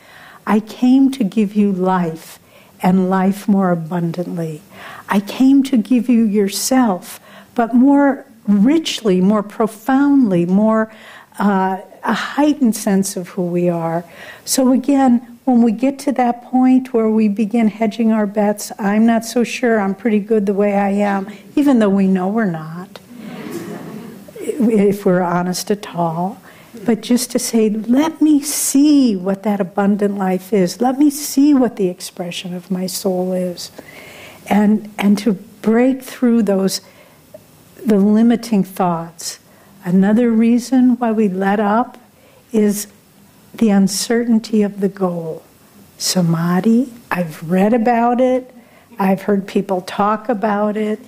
I came to give you life, and life more abundantly. I came to give you yourself, but more richly, more profoundly, more a heightened sense of who we are. So again, when we get to that point where we begin hedging our bets, I'm not so sure I'm pretty good the way I am, even though we know we're not, if we're honest at all. But just to say, let me see what that abundant life is. Let me see what the expression of my soul is. And to break through the limiting thoughts. Another reason why we let up is the uncertainty of the goal. Samadhi, I've read about it. I've heard people talk about it.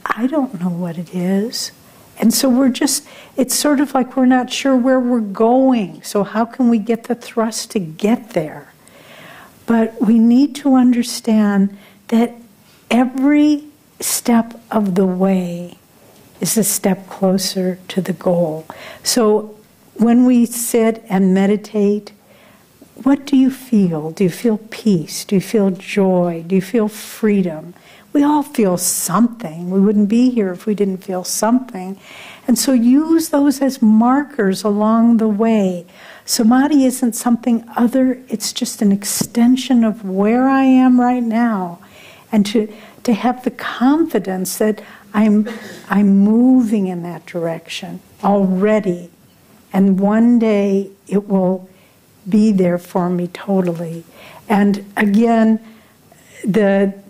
I don't know what it is. And so it's sort of like we're not sure where we're going. So how can we get the thrust to get there? But we need to understand that every step of the way is a step closer to the goal. So when we sit and meditate, what do you feel? Do you feel peace? Do you feel joy? Do you feel freedom? We all feel something. We wouldn't be here if we didn't feel something. And so use those as markers along the way. Samadhi isn't something other, it's just an extension of where I am right now. And to have the confidence that I'm moving in that direction already. And one day it will be there for me totally. And again, with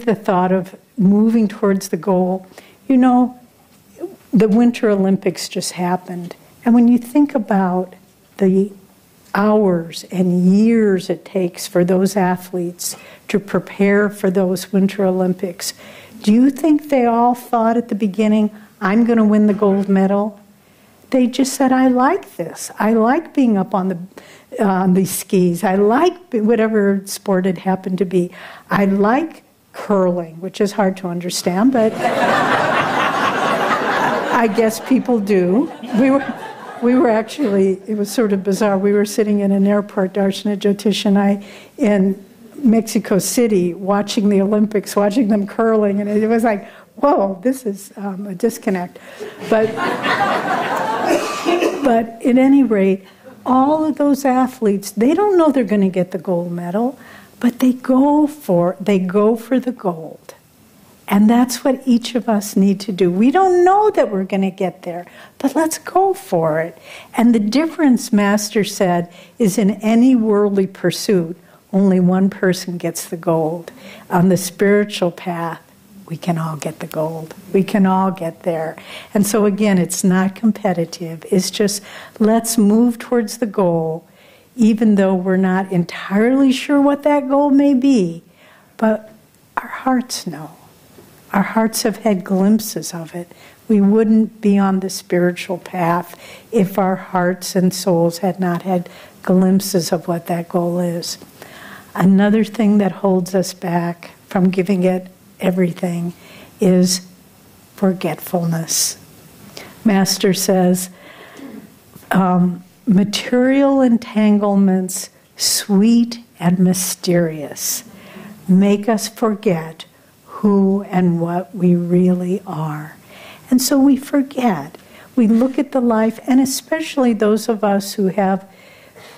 the thought of moving towards the goal, you know, the Winter Olympics just happened. And when you think about the hours and years it takes for those athletes to prepare for those Winter Olympics, do you think they all thought at the beginning, I'm going to win the gold medal? They just said, I like this. I like being up on the skis. I like whatever sport it happened to be. I like curling, which is hard to understand, but I guess people do. We were actually, it was sort of bizarre. We were sitting in an airport, Darshana, Jyotish and I, in Mexico City, watching the Olympics, watching them curling, and it was like, whoa, this is a disconnect. But at any rate, all of those athletes, they don't know they're going to get the gold medal, but they go for the gold. And that's what each of us need to do. We don't know that we're going to get there, but let's go for it. And the difference, Master said, is in any worldly pursuit, only one person gets the gold. On the spiritual path, we can all get the gold. We can all get there. And so again, it's not competitive. It's just, let's move towards the goal, even though we're not entirely sure what that goal may be. But our hearts know. Our hearts have had glimpses of it. We wouldn't be on the spiritual path if our hearts and souls had not had glimpses of what that goal is. Another thing that holds us back from giving it everything is forgetfulness. Master says, material entanglements, sweet and mysterious, make us forget who and what we really are. And so we forget. We look at the life, and especially those of us who have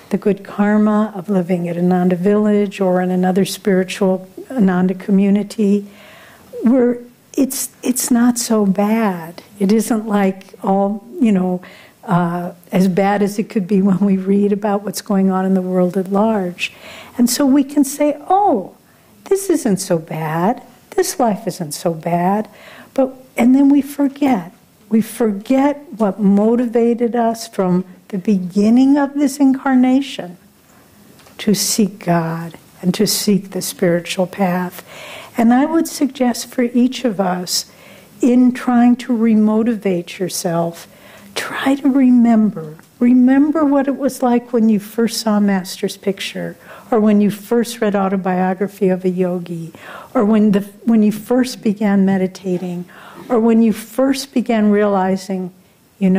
the good karma of living at Ananda village or in another spiritual Ananda community, where it's not so bad. It isn't like all, as bad as it could be when we read about what's going on in the world at large. And so we can say, oh, this isn't so bad. This life isn't so bad. And then we forget. We forget what motivated us from the beginning of this incarnation to seek God and to seek the spiritual path. And I would suggest for each of us, in trying to remotivate yourself, try to remember. Remember what it was like when you first saw Master's picture, or when you first read Autobiography of a Yogi, or when you first began meditating, or when you first began realizing, I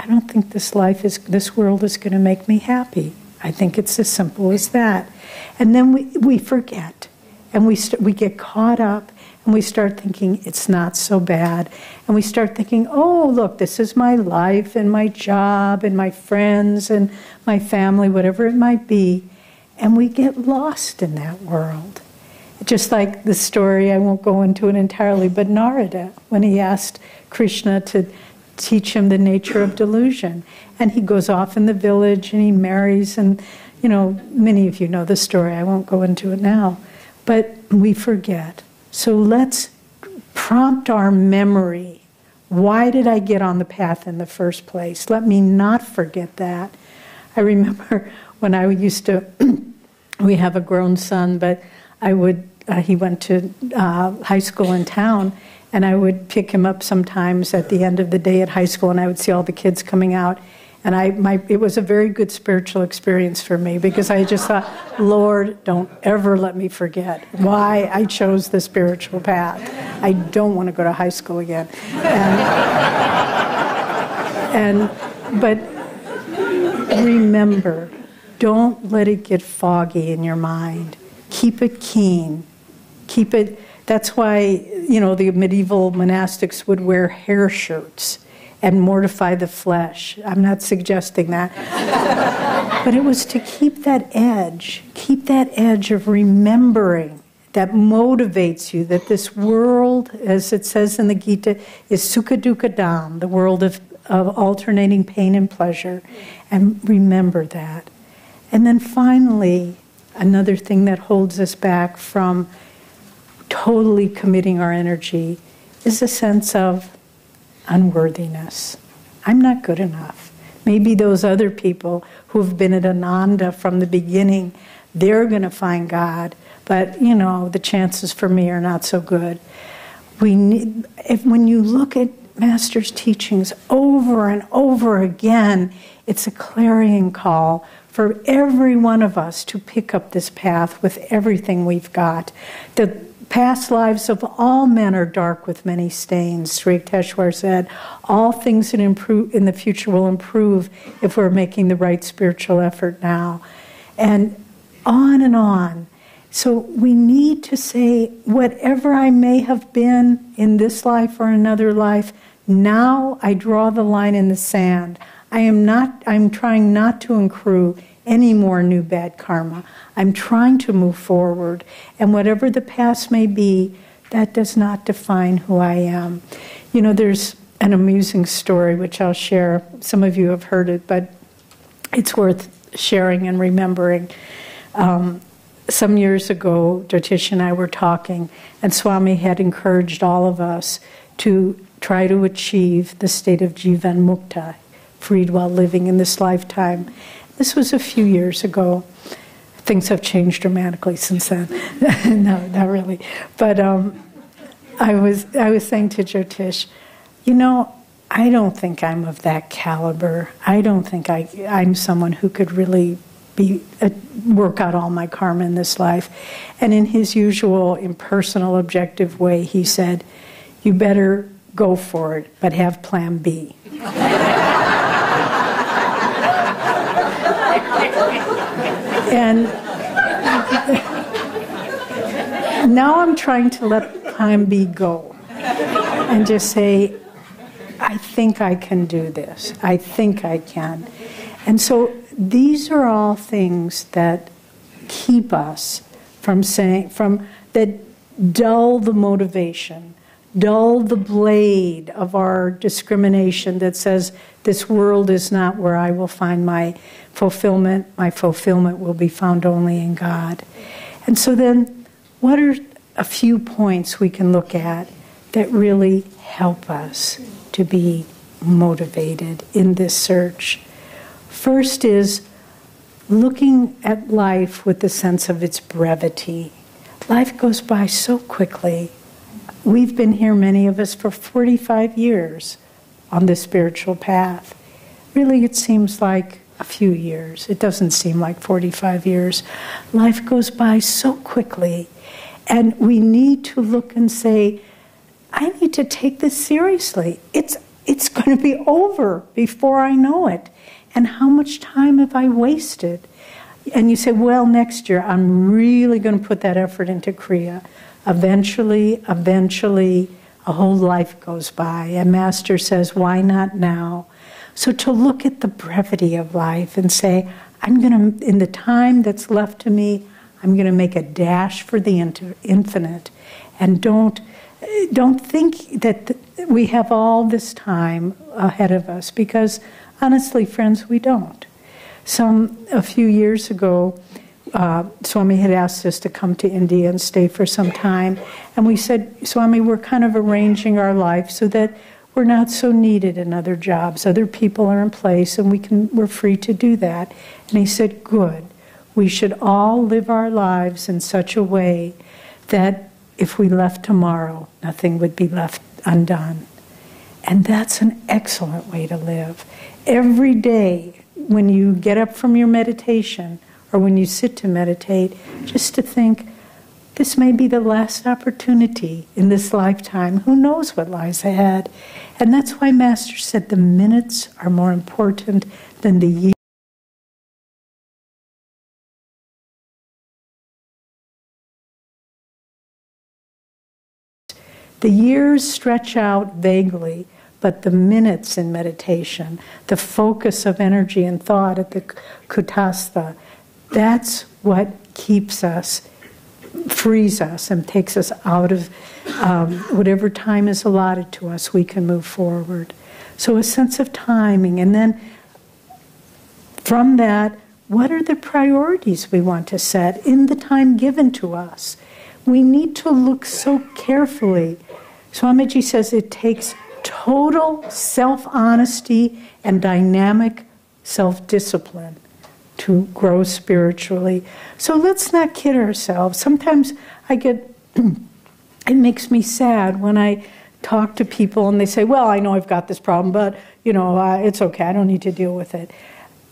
don't think this world is going to make me happy. I think it's as simple as that. And then we forget, and we get caught up, and we start thinking it's not so bad. And we start thinking, oh, look, this is my life and my job and my friends and my family, whatever it might be. And we get lost in that world. Just like the story, I won't go into it entirely, but Narada, when he asked Krishna to teach him the nature of delusion. And he goes off in the village and he marries, and, many of you know the story. I won't go into it now. But we forget. So let's prompt our memory. Why did I get on the path in the first place? Let me not forget that. I remember when I used to, we have a grown son, but he went to high school in town, and I would pick him up sometimes at the end of the day at high school, and I would see all the kids coming out, And it was a very good spiritual experience for me, because I just thought, Lord, don't ever let me forget why I chose the spiritual path. I don't want to go to high school again. But remember, don't let it get foggy in your mind. Keep it keen. Keep it. That's why, the medieval monastics would wear hair shirts and mortify the flesh. I'm not suggesting that. But it was to keep that edge of remembering that motivates you, that this world, as it says in the Gita, is sukha dukkha dham, the world of alternating pain and pleasure. And remember that. And then finally, another thing that holds us back from totally committing our energy is a sense of unworthiness. I'm not good enough. Maybe those other people who've been at Ananda from the beginning, they're going to find God, but the chances for me are not so good. When you look at Master's teachings over and over again, it's a clarion call for every one of us to pick up this path with everything we've got. The past lives of all men are dark with many stains. Sri Yukteswar said, all things in the future will improve if we're making the right spiritual effort now. And on and on. So we need to say, whatever I may have been in this life or another life, now I draw the line in the sand. I'm trying not to accrue any more new bad karma. I'm trying to move forward. And whatever the past may be, that does not define who I am. There's an amusing story which I'll share. Some of you have heard it, but it's worth sharing and remembering. Some years ago, Jyotish and I were talking, and Swami had encouraged all of us to try to achieve the state of Jivan Mukta, freed while living in this lifetime. This was a few years ago. Things have changed dramatically since then. No, not really. But I was saying to Jyotish, I don't think I'm of that caliber. I don't think I'm someone who could really work out all my karma in this life. And in his usual impersonal, objective way, he said, you better go for it, but have plan B. And now I'm trying to let plan B go and just say, I think I can do this. I think I can. And so these are all things that keep us that dull the motivation, dull the blade of our discrimination that says this world is not where I will find my fulfillment. My fulfillment will be found only in God. And so then, what are a few points we can look at that really help us to be motivated in this search? First is looking at life with the sense of its brevity. Life goes by so quickly. We've been here, many of us, for 45 years on this spiritual path. Really, it seems like a few years. It doesn't seem like 45 years. Life goes by so quickly. And we need to look and say, I need to take this seriously. It's going to be over before I know it. And how much time have I wasted? And you say, well, next year I'm really going to put that effort into Kriya. Eventually, a whole life goes by. And Master says, why not now? So to look at the brevity of life and say, in the time that's left to me, I'm going to make a dash for the infinite. And don't think that we have all this time ahead of us, because honestly, friends, we don't. A few years ago, Swami had asked us to come to India and stay for some time. And we said, Swami, we're kind of arranging our life so that we're not so needed in other jobs. Other people are in place and we're free to do that. And he said, good. We should all live our lives in such a way that if we left tomorrow, nothing would be left undone. And that's an excellent way to live. every day when you get up from your meditation or when you sit to meditate, just to think, this may be the last opportunity in this lifetime. Who knows what lies ahead? And that's why Master said the minutes are more important than the years. The years stretch out vaguely, but the minutes in meditation, the focus of energy and thought at the Kutastha, that's what keeps us, frees us, and takes us out of whatever time is allotted to us, we can move forward. So a sense of timing, and then from that, what are the priorities we want to set in the time given to us? We need to look so carefully. Swamiji says it takes total self-honesty and dynamic self-discipline to grow spiritually. So let's not kid ourselves. Sometimes it makes me sad when I talk to people and they say, well, I know I've got this problem, but, it's okay, I don't need to deal with it.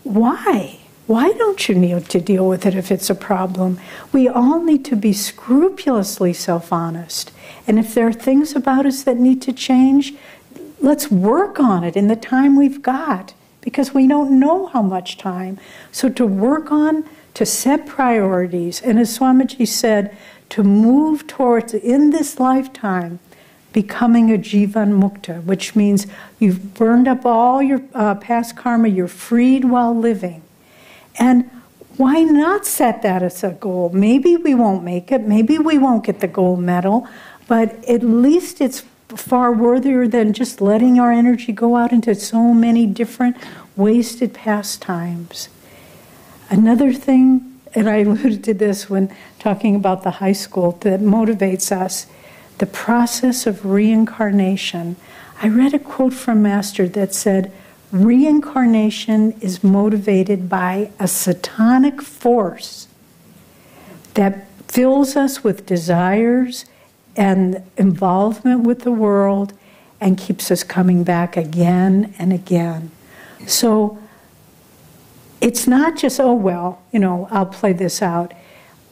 Why? Why don't you need to deal with it if it's a problem? We all need to be scrupulously self-honest. And if there are things about us that need to change, let's work on it in the time we've got, because we don't know how much time. So to work on, to set priorities, and as Swamiji said, to move towards, in this lifetime, becoming a Jivan Mukta, which means you've burned up all your past karma, you're freed while living. And why not set that as a goal? Maybe we won't make it, maybe we won't get the gold medal, but at least it's far worthier than just letting our energy go out into so many different wasted pastimes. Another thing, and I alluded to this when talking about the high school, that motivates us, the process of reincarnation. I read a quote from Master that said, reincarnation is motivated by a satanic force that fills us with desires and involvement with the world and keeps us coming back again and again. So it's not just, I'll play this out.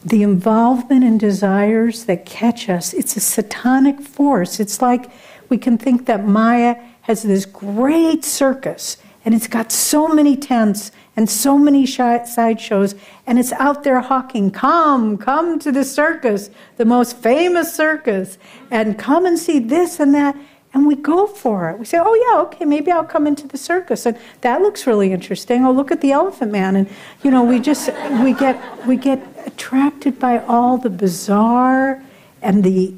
The involvement and desires that catch us, it's a satanic force. It's like we can think that Maya has this great circus, and it's got so many tents and so many sideshows, and it's out there hawking, come to the circus, the most famous circus, and come and see this and that, and we go for it. We say, oh yeah, okay, maybe I'll come into the circus, and that looks really interesting. Oh, look at the Elephant Man, and we get attracted by all the bizarre and the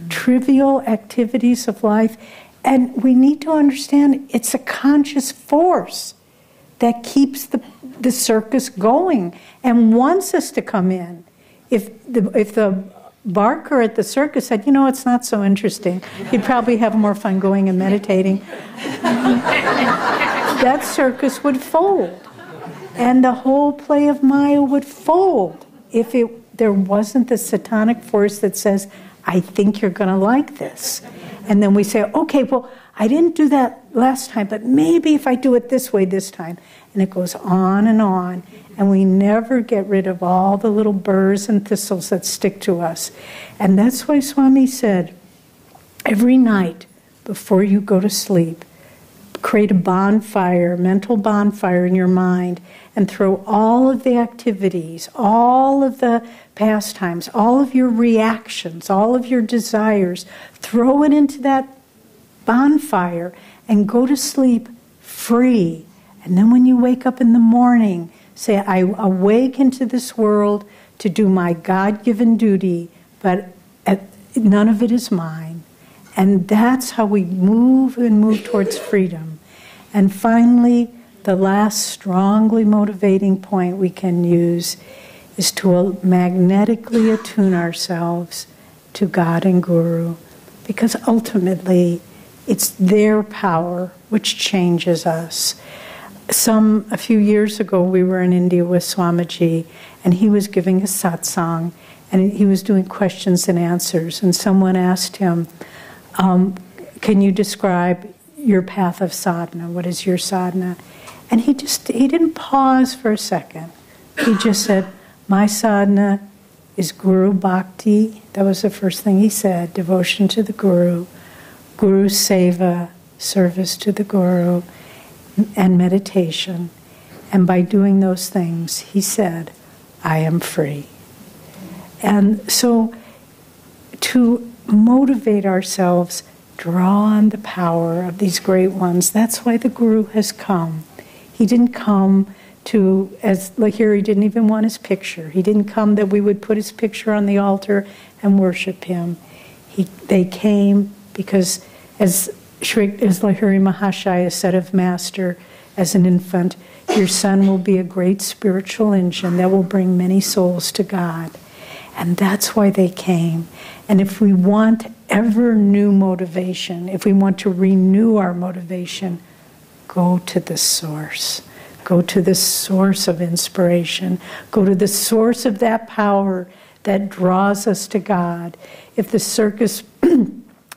trivial activities of life. And we need to understand it's a conscious force that keeps the circus going and wants us to come in. If the barker at the circus said, it's not so interesting, he'd probably have more fun going and meditating, that circus would fold. And the whole play of Maya would fold if there wasn't the satanic force that says, I think you're going to like this. And then we say, okay, well, I didn't do that last time, but maybe if I do it this way this time. And it goes on, and we never get rid of all the little burrs and thistles that stick to us. And that's why Swami said, every night before you go to sleep, create a bonfire, mental bonfire in your mind, and throw all of the activities, all of the pastimes, all of your reactions, all of your desires, throw it into that bonfire and go to sleep free. And then when you wake up in the morning, say, I awake into this world to do my God-given duty, but none of it is mine. And that's how we move towards freedom. And finally, the last strongly motivating point we can use is to magnetically attune ourselves to God and Guru, because ultimately it's their power which changes us. A few years ago, we were in India with Swamiji, and he was giving a satsang, and he was doing questions and answers, and someone asked him, can you describe your path of sadhana? What is your sadhana? And he didn't pause for a second. He just said, my sadhana is Guru Bhakti. That was the first thing he said, devotion to the Guru, Guru Seva, service to the Guru, and meditation. And by doing those things, he said, I am free. And so to motivate ourselves, draw on the power of these great ones. That's why the Guru has come. He didn't come to, as Lahiri didn't even want his picture. He didn't come that we would put his picture on the altar and worship him. They came because, as Lahiri Mahashaya said of Master as an infant, your son will be a great spiritual engine that will bring many souls to God. And that's why they came. And if we want ever new motivation, if we want to renew our motivation, go to the source. Go to the source of inspiration. Go to the source of that power that draws us to God. If the circus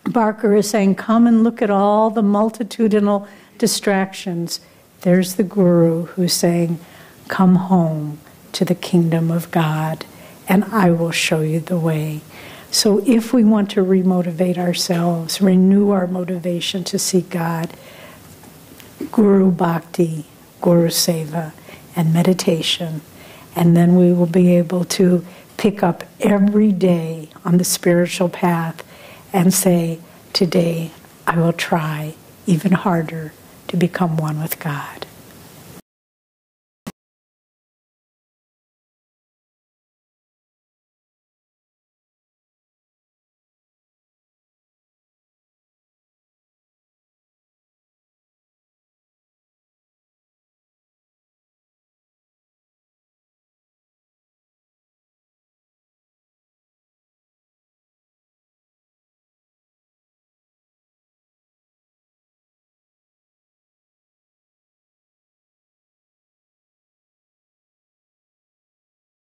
barker is saying, come and look at all the multitudinal distractions, there's the Guru who's saying, come home to the kingdom of God, and I will show you the way. So if we want to remotivate ourselves, renew our motivation to seek God, Guru Bhakti, Guru Seva, and meditation, and then we will be able to pick up every day on the spiritual path and say, today I will try even harder to become one with God.